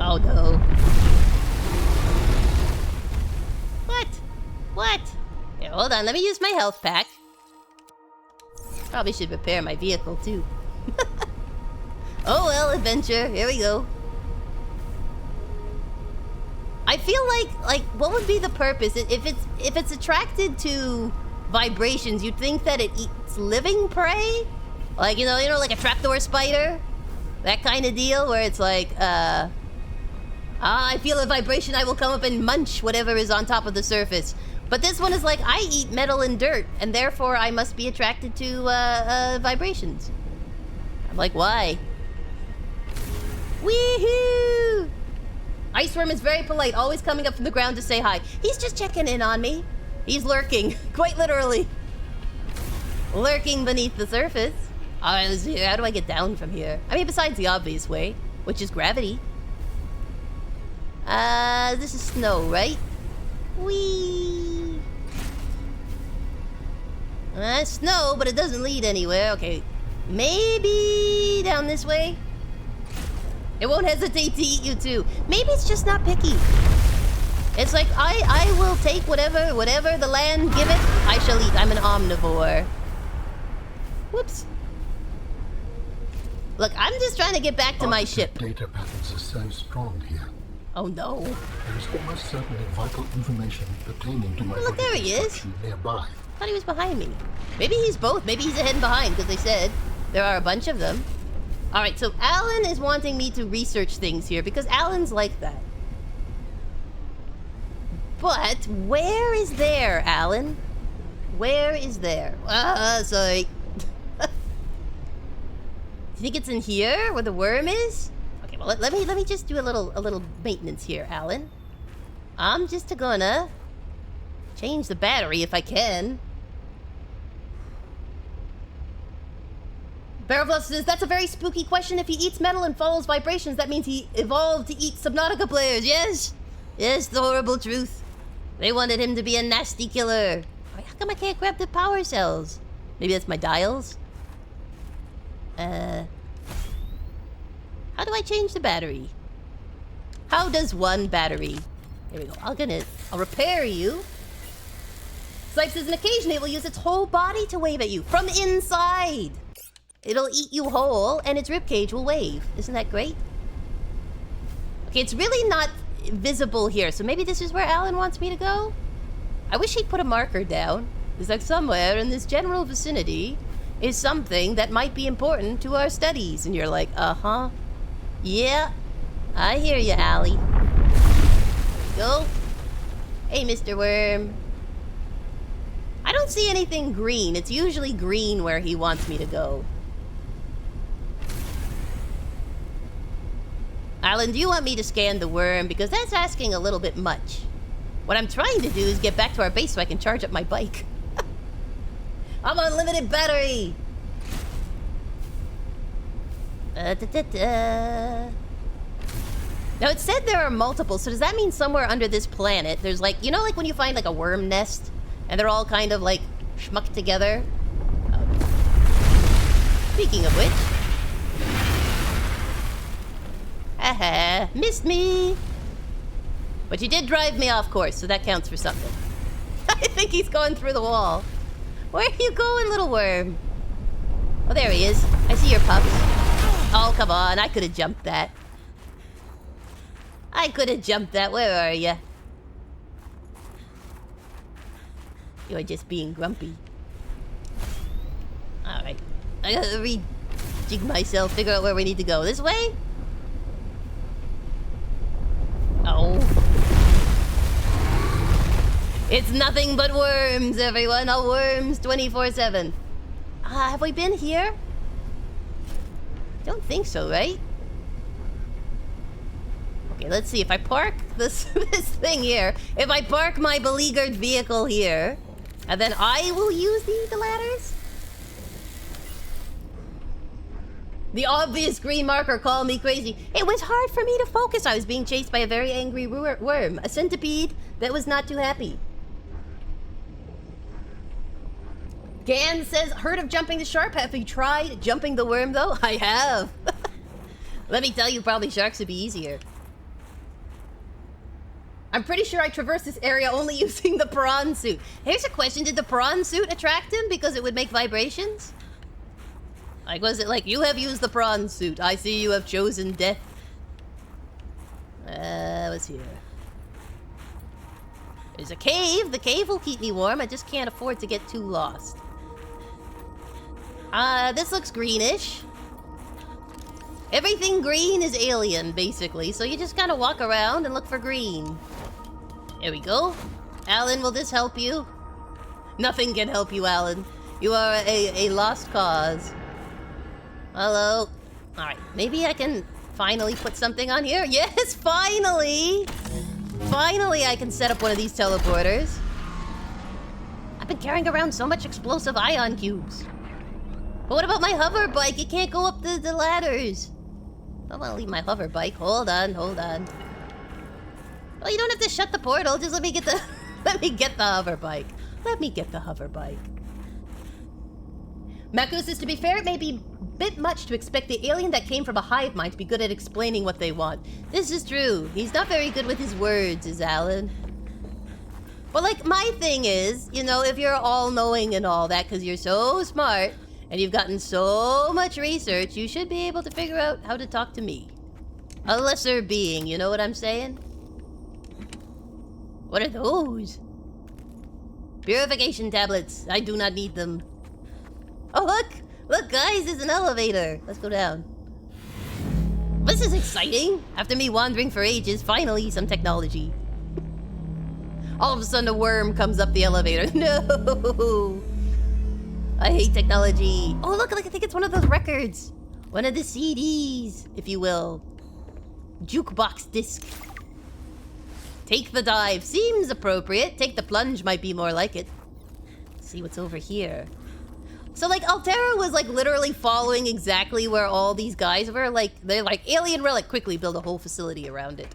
Speaker 1: Oh no. What? Here, hold on. Let me use my health pack. Probably should repair my vehicle too. Oh well, adventure. Here we go. I feel like what would be the purpose? If it's attracted to vibrations, you'd think that it eats living prey? Like, you know, like a trapdoor spider? That kind of deal where it's like, I feel a vibration, I will come up and munch whatever is on top of the surface. But this one is like, I eat metal and dirt, and therefore I must be attracted to vibrations. I'm like, why? Woohoo! Iceworm is very polite, always coming up from the ground to say hi. He's just checking in on me. He's lurking, quite literally. Lurking beneath the surface. Alright, let's see, how do I get down from here? I mean, besides the obvious way, which is gravity. This is snow, right? Whee! Snow, but it doesn't lead anywhere. Okay, maybe down this way? It won't hesitate to eat you too. Maybe it's just not picky. It's like, I will take whatever the land give it, I shall eat. I'm an omnivore. Whoops. Look, I'm just trying to get back to my ship.
Speaker 2: Data patterns are so strong here.
Speaker 1: Oh no.
Speaker 2: There is almost certainly vital information pertaining to my
Speaker 1: Look, there he is.
Speaker 2: nearby.
Speaker 1: I thought he was behind me. Maybe he's both. Maybe he's ahead and behind, because they said there are a bunch of them. Alright, so Alan is wanting me to research things here, because Alan's like that. But, where is there, Alan? Where is there? Sorry. Do you think it's in here, where the worm is? Okay, well, let me just do a little maintenance here, Alan. I'm just gonna change the battery if I can. Barrelfluff says, that's a very spooky question. If he eats metal and follows vibrations, that means he evolved to eat Subnautica players. Yes! Yes, the horrible truth. They wanted him to be a nasty killer. How come I can't grab the power cells? Maybe that's my dials? How do I change the battery? How does one battery? Here we go. I'll repair you. Snipe says, on occasion it will use its whole body to wave at you from inside. It'll eat you whole, and its ribcage will wave. Isn't that great? Okay, it's really not visible here, so maybe this is where Alan wants me to go? I wish he'd put a marker down. It's like somewhere in this general vicinity is something that might be important to our studies. And you're like, uh-huh. Yeah, I hear you, Allie. Go. Hey, Mr. Worm. I don't see anything green. It's usually green where he wants me to go. Alan, do you want me to scan the worm? Because that's asking a little bit much. What I'm trying to do is get back to our base so I can charge up my bike. I'm on limited battery! Now, it said there are multiple, so does that mean somewhere under this planet there's like, you know, like when you find like a worm nest and they're all kind of like schmucked together? Speaking of which... Haha, missed me! But you did drive me off course, so that counts for something. I think he's going through the wall. Where are you going, little worm? Oh, there he is. I see your pups. Oh, come on. I could have jumped that. I could have jumped that. Where are you? You're just being grumpy. Alright. I gotta rejig myself, figure out where we need to go. This way? Oh. It's nothing but worms, everyone. All worms 24/7. Have we been here? Don't think so, right? Okay, let's see. If I park this thing here, if I park my beleaguered vehicle here, and then I will use the ladders? The obvious green marker called me crazy. It was hard for me to focus. I was being chased by a very angry worm. A centipede that was not too happy. Gan says, heard of jumping the shark? Have you tried jumping the worm, though? I have. Let me tell you, probably sharks would be easier. I'm pretty sure I traversed this area only using the prawn suit. Here's a question. Did the prawn suit attract him because it would make vibrations? Like, was it like, you have used the prawn suit. I see you have chosen death. What's here? There's a cave. The cave will keep me warm. I just can't afford to get too lost. This looks greenish. Everything green is alien, basically. So you just gotta walk around and look for green. There we go. Alan, will this help you? Nothing can help you, Alan. You are a lost cause. Hello. Alright, maybe I can finally put something on here. Yes, finally! Finally, I can set up one of these teleporters. I've been carrying around so much explosive ion cubes. But what about my hover bike? It can't go up the ladders. I want to leave my hover bike. Hold on, hold on. Well, you don't have to shut the portal. Just let me get the let me get the hover bike. Let me get the hover bike. Maku says, to be fair, it may be a bit much to expect the alien that came from a hive mind to be good at explaining what they want. This is true. He's not very good with his words, is Alan. But like, my thing is, you know, if you're all-knowing and all that, because you're so smart, and you've gotten so much research, you should be able to figure out how to talk to me. A lesser being, you know what I'm saying? What are those? Purification tablets. I do not need them. Oh, look! Look, guys, there's an elevator. Let's go down. This is exciting. After me wandering for ages, finally some technology. All of a sudden, a worm comes up the elevator. No! I hate technology. Oh, look, I think it's one of those records. One of the CDs, if you will. Jukebox disc. Take the dive. Seems appropriate. Take the plunge might be more like it. Let's see what's over here. So, like, Altera was, like, literally following exactly where all these guys were. Like, they're like, alien relic, quickly build a whole facility around it.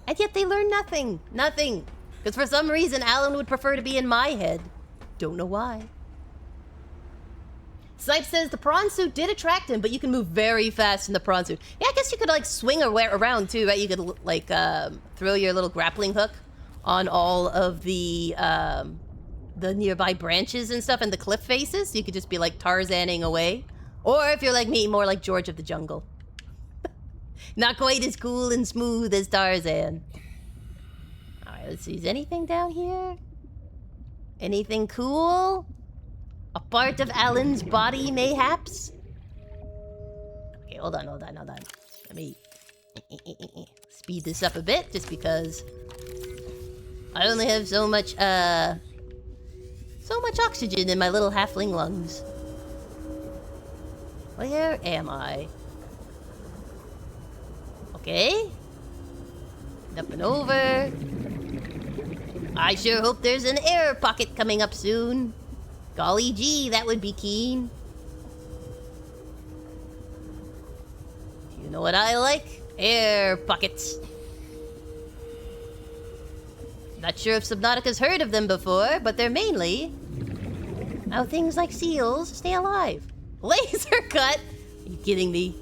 Speaker 1: And yet they learn nothing. Nothing. Because for some reason, Alan would prefer to be in my head. Don't know why. Snipe says the prawn suit did attract him, but you can move very fast in the prawn suit. Yeah, I guess you could, like, swing around, too, right? You could, like, throw your little grappling hook on all of the nearby branches and stuff and the cliff faces. So you could just be, like, Tarzaning away. Or, if you're like me, more like George of the Jungle. Not quite as cool and smooth as Tarzan. Alright, let's see. Is anything down here? Anything cool? A part of Alan's body, mayhaps? Okay, hold on. Let me speed this up a bit, just because I only have so much oxygen in my little halfling lungs. Where am I? Okay. Up and over. I sure hope there's an air pocket coming up soon. Golly gee, that would be keen. You know what I like? Air pockets. Not sure if Subnautica's heard of them before, but they're mainly how things like seals stay alive. Laser cut? Are you kidding me?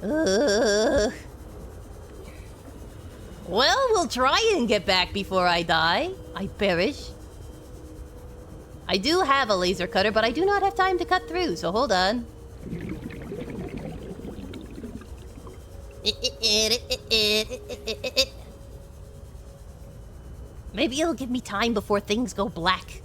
Speaker 1: Well, we'll try and get back before I die. I perish. I do have a laser cutter, but I do not have time to cut through, so hold on. Maybe it'll give me time before things go black.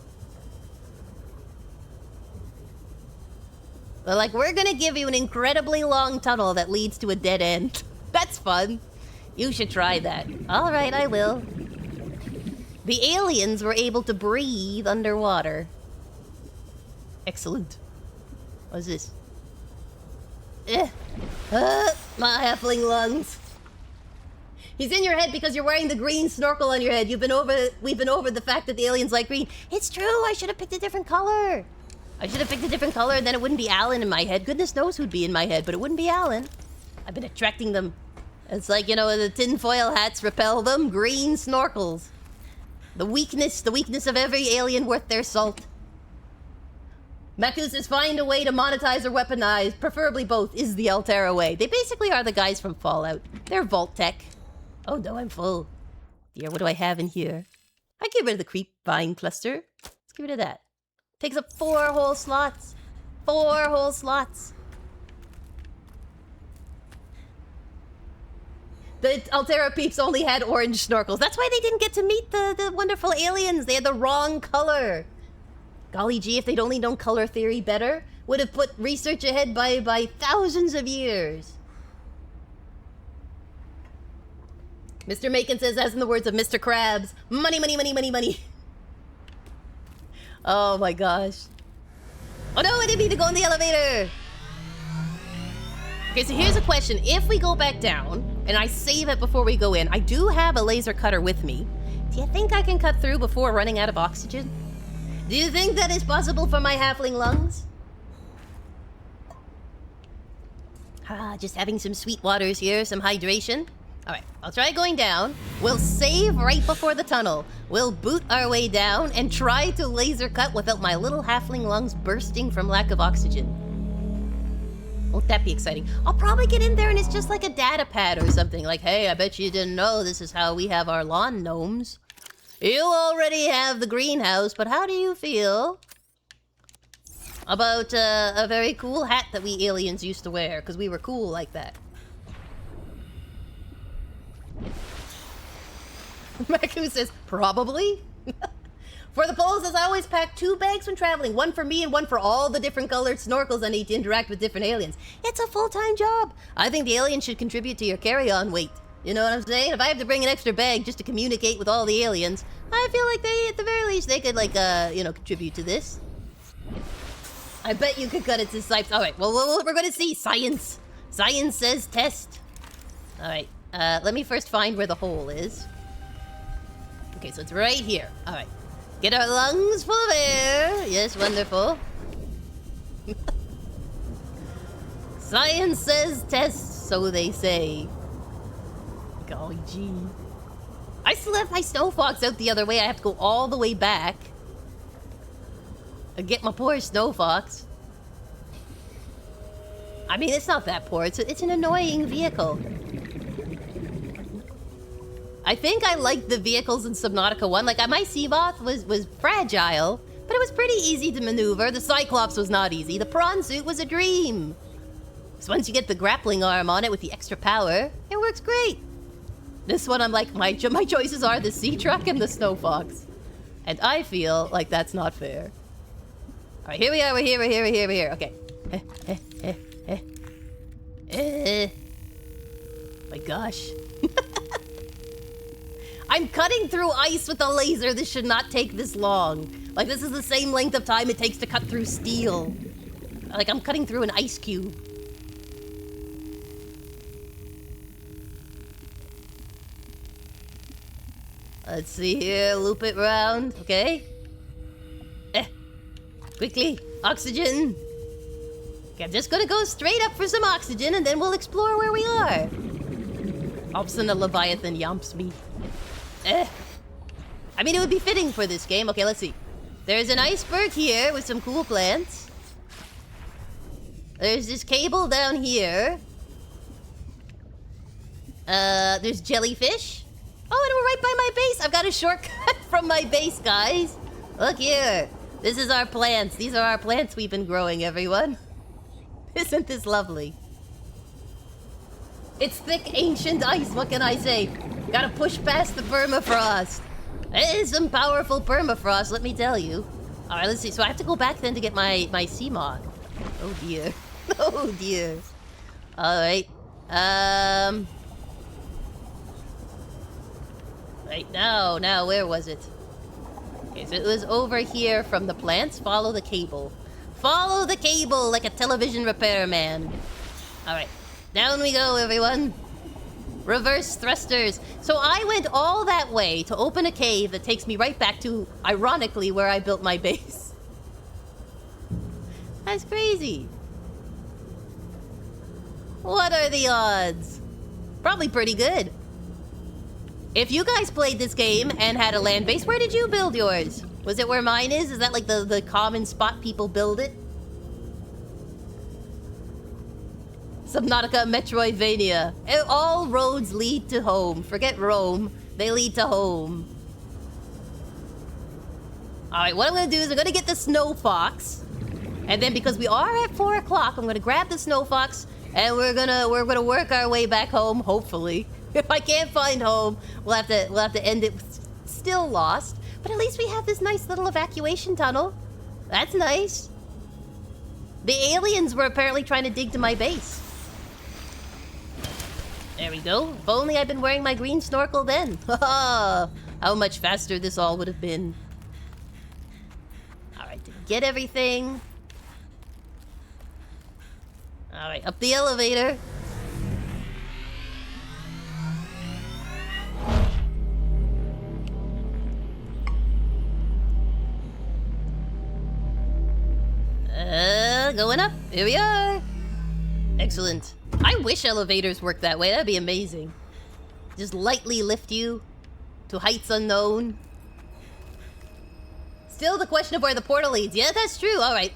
Speaker 1: But, like, we're gonna give you an incredibly long tunnel that leads to a dead end. That's fun. You should try that. Alright, I will. The aliens were able to breathe underwater. Excellent. What's this? My halfling lungs. He's in your head because you're wearing the green snorkel on your head. We've been over the fact that the aliens like green. It's true, I should have picked a different color. I should have picked a different color, and then it wouldn't be Alan in my head. Goodness knows who'd be in my head, but it wouldn't be Alan. I've been attracting them. It's like, you know, the tinfoil hats repel them. Green snorkels. The weakness of every alien worth their salt. Maku says find a way to monetize or weaponize, preferably both, is the Altera way. They basically are the guys from Fallout. They're Vault Tech. Oh no, I'm full. Dear, what do I have in here? I get rid of the creep vine cluster. Let's get rid of that. Takes up 4 whole slots. 4 whole slots. The Altera peeps only had orange snorkels. That's why they didn't get to meet the wonderful aliens. They had the wrong color. Golly gee, if they'd only known color theory better, would have put research ahead by thousands of years. Mr. Macon says, as in the words of Mr. Krabs, money, money, money, money, money. Oh my gosh. Oh no, I didn't mean to go in the elevator. Okay, so here's a question. If we go back down, and I save it before we go in, I do have a laser cutter with me. Do you think I can cut through before running out of oxygen? Do you think that is possible for my halfling lungs? Just having some sweet waters here, some hydration. Alright, I'll try going down. We'll save right before the tunnel. We'll boot our way down and try to laser cut without my little halfling lungs bursting from lack of oxygen. Won't that be exciting? I'll probably get in there and it's just like a data pad or something. Like, hey, I bet you didn't know this is how we have our lawn gnomes. You already have the greenhouse, but how do you feel about a very cool hat that we aliens used to wear? Because we were cool like that. Maku says, probably. For the polls, as I always pack 2 bags when traveling. One for me and one for all the different colored snorkels I need to interact with different aliens. It's a full-time job. I think the aliens should contribute to your carry-on weight. You know what I'm saying? If I have to bring an extra bag just to communicate with all the aliens, I feel like they, at the very least, they could, like, contribute to this. I bet you could cut it to Sipes. Alright, well, we're gonna see. Science. Science says test. Alright, let me first find where the hole is. Okay, so it's right here. Alright. Get our lungs full of air. Yes, wonderful. Science says test, so they say. Golly gee. I still left my snow fox out the other way. I have to go all the way back. And get my poor snow fox. I mean, it's not that poor. It's an annoying vehicle. I think I liked the vehicles in Subnautica 1. Like, my Seamoth was fragile, but it was pretty easy to maneuver. The Cyclops was not easy. The prawn suit was a dream. So once you get the grappling arm on it with the extra power, it works great. This one, I'm like, my choices are the sea truck and the snow fox. And I feel like that's not fair. All right, here we are. We're here. Okay. My gosh. I'm cutting through ice with a laser. This should not take this long. Like, this is the same length of time it takes to cut through steel. Like, I'm cutting through an ice cube. Let's see here. Loop it round. Okay. Quickly. Oxygen. Okay, I'm just gonna go straight up for some oxygen, and then we'll explore where we are. All of a sudden, a leviathan yomps me. I mean, it would be fitting for this game. Okay, let's see. There's an iceberg here with some cool plants. There's this cable down here. There's jellyfish. Oh, and we're right by my base. I've got a shortcut from my base, guys. Look here. This is our plants. These are our plants we've been growing, everyone. Isn't this lovely? It's thick, ancient ice. What can I say? Gotta push past the permafrost. It is some powerful permafrost, let me tell you. All right, let's see. So I have to go back then to get my Seamoth. Oh dear. Oh dear. All right. Right now, where was it? Okay, so it was over here from the plants. Follow the cable. Follow the cable like a television repairman. All right. Down we go, everyone. Reverse thrusters. So I went all that way to open a cave that takes me right back to, ironically, where I built my base. That's crazy. What are the odds? Probably pretty good. If you guys played this game and had a land base, where did you build yours? Was it where mine is? Is that like the common spot people build it? Subnautica, Metroidvania. All roads lead to home. Forget Rome. They lead to home. Alright, what I'm gonna do is I'm gonna get the snow fox. And then because we are at 4 o'clock, I'm gonna grab the snow fox and we're gonna work our way back home, hopefully. If I can't find home, we'll have to end it with still lost. But at least we have this nice little evacuation tunnel. That's nice. The aliens were apparently trying to dig to my base. There we go. If only I'd been wearing my green snorkel then. How much faster this all would have been. Alright, did we get everything? Alright, up the elevator. Going up. Here we are. Excellent. I wish elevators worked that way. That'd be amazing. Just lightly lift you to heights unknown. Still the question of where the portal leads. Yeah, that's true. All right.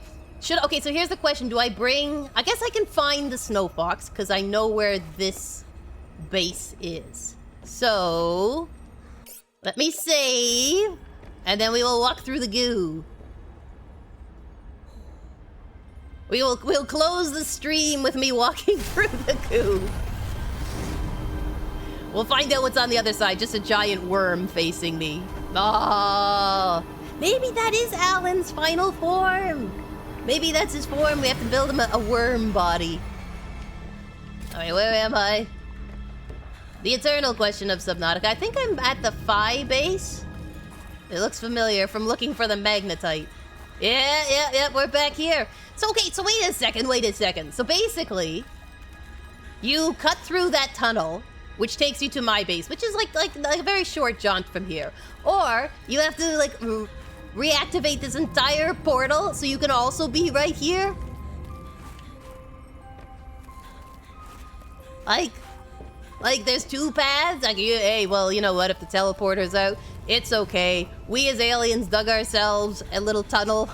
Speaker 1: Okay, so here's the question. Do I bring... I guess I can find the snow fox because I know where this base is. So... let me save. And then we will walk through the goo. We'll close the stream with me walking through the goo. We'll find out what's on the other side. Just a giant worm facing me. Oh, maybe that is Alan's final form. Maybe that's his form. We have to build him a worm body. All right, where am I? The eternal question of Subnautica. I think I'm at the Phi base. It looks familiar from looking for the magnetite. Yeah, we're back here. So, okay, so wait a second. So basically, you cut through that tunnel, which takes you to my base, which is like a very short jaunt from here. Or you have to like reactivate this entire portal so you can also be right here. Like there's two paths. Like, hey, well, you know what? If the teleporter's out, it's okay. We as aliens dug ourselves a little tunnel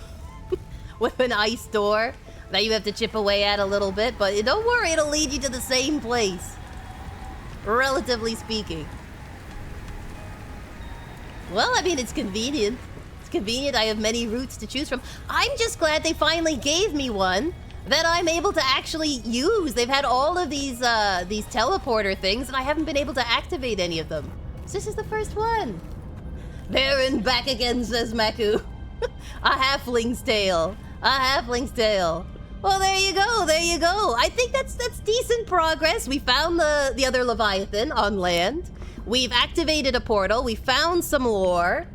Speaker 1: with an ice door that you have to chip away at a little bit, but don't worry, it'll lead you to the same place, relatively speaking. Well, I mean, it's convenient. It's convenient. I have many routes to choose from. I'm just glad they finally gave me one that I'm able to actually use. They've had all of these teleporter things, and I haven't been able to activate any of them. So this is the first one. There and back again, says Maku. A halfling's tale. A halfling's tale. Well, there you go. I think that's decent progress. We found the other leviathan on land. We've activated a portal. We found some lore.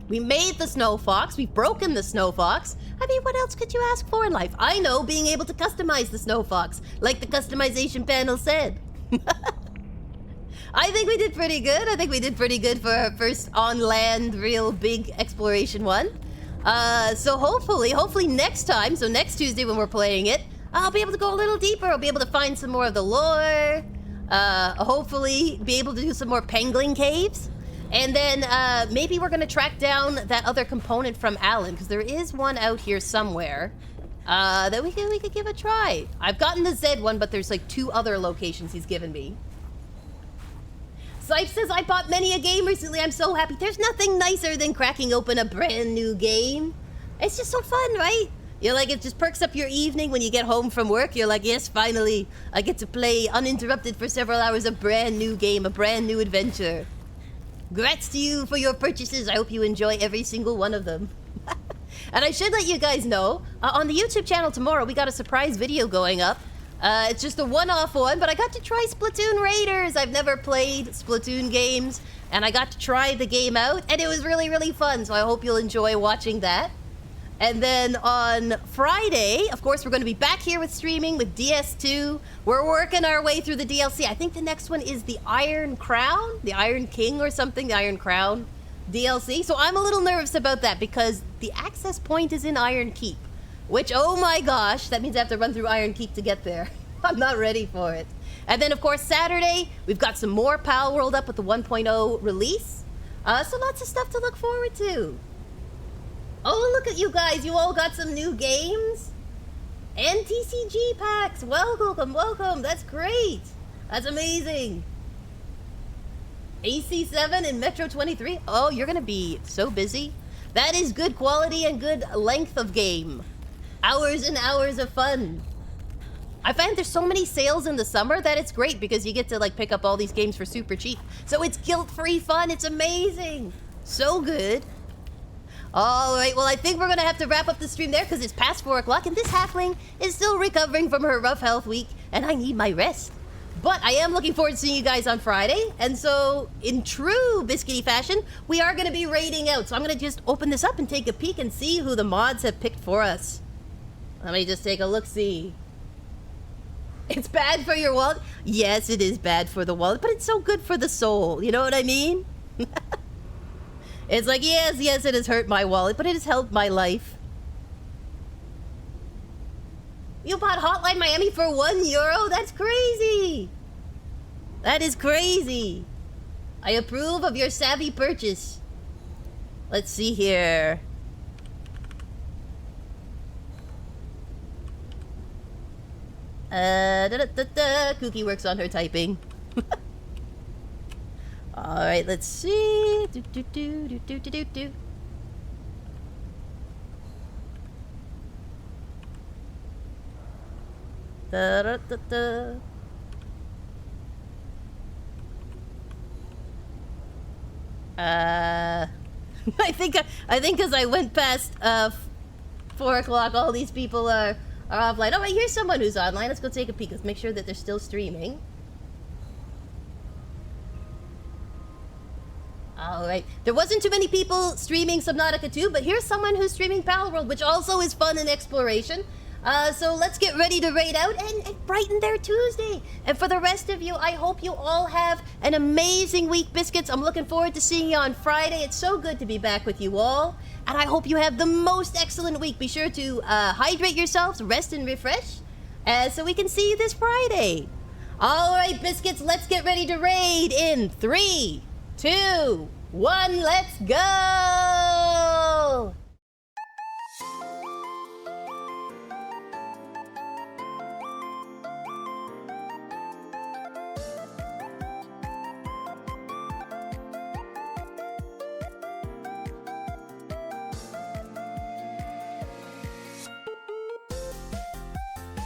Speaker 1: We made the snow fox. We've broken the snow fox. I mean, what else could you ask for in life? I know, being able to customize the snow fox, like the customization panel said. I think we did pretty good. I think we did pretty good for our first on-land, real big exploration one. So hopefully next time, so next Tuesday when we're playing it, I'll be able to go a little deeper. I'll be able to find some more of the lore. Hopefully be able to do some more pangolin caves. And then maybe we're going to track down that other component from Alan, because there is one out here somewhere that we could give a try. I've gotten the Z one, but there's like 2 other locations he's given me. Sipe says, I bought many a game recently. I'm so happy. There's nothing nicer than cracking open a brand new game. It's just so fun, right? You're like, it just perks up your evening when you get home from work. You're like, yes, finally, I get to play uninterrupted for several hours a brand new game, a brand new adventure. Congrats to you for your purchases. I hope you enjoy every single one of them. And I should let you guys know, on the YouTube channel tomorrow, we got a surprise video going up. It's just a one-off one, but I got to try Splatoon Raiders. I've never played Splatoon games, and I got to try the game out, and it was really, really fun, so I hope you'll enjoy watching that. And then on Friday, of course, we're going to be back here with streaming with DS2. We're working our way through the DLC. I think the next one is the Iron Crown, the Iron King or something, the Iron Crown DLC. So I'm a little nervous about that because the access point is in Iron Keep. Which, oh my gosh, that means I have to run through Iron Keep to get there. I'm not ready for it. And then, of course, Saturday, we've got some more Pal World up with the 1.0 release. So lots of stuff to look forward to. Oh, look at you guys. You all got some new games. And TCG packs. Welcome, welcome. That's great. That's amazing. AC7 and Metro 23. Oh, you're going to be so busy. That is good quality and good length of game. Hours and hours of fun. I find there's so many sales in the summer that it's great because you get to like pick up all these games for super cheap. So it's guilt-free fun. It's amazing. So good. All right, well, I think we're gonna have to wrap up the stream there because it's past 4 o'clock and this halfling is still recovering from her rough health week and I need my rest. But I am looking forward to seeing you guys on Friday. And so in true Biscuity fashion, we are gonna be raiding out. So I'm gonna just open this up and take a peek and see who the mods have picked for us. Let me just take a look-see. It's bad for your wallet? Yes, it is bad for the wallet, but it's so good for the soul. You know what I mean? It's like, yes, it has hurt my wallet, but it has helped my life. You bought Hotline Miami for €1? That's crazy. That is crazy. I approve of your savvy purchase. Let's see here. Kooky works on her typing. All right, let's see. I think as I went past 4 o'clock, all these people are offline. Oh, wait, here's someone who's online. Let's go take a peek. Let's make sure that they're still streaming. Alright. There wasn't too many people streaming Subnautica 2, but here's someone who's streaming Palworld, which also is fun and exploration. So let's get ready to raid out and brighten their Tuesday. And for the rest of you, I hope you all have an amazing week, Biscuits. I'm looking forward to seeing you on Friday. It's so good to be back with you all. And I hope you have the most excellent week. Be sure to hydrate yourselves, rest and refresh, so we can see you this Friday. All right, Biscuits, let's get ready to raid in 3, 2, 1, let's go!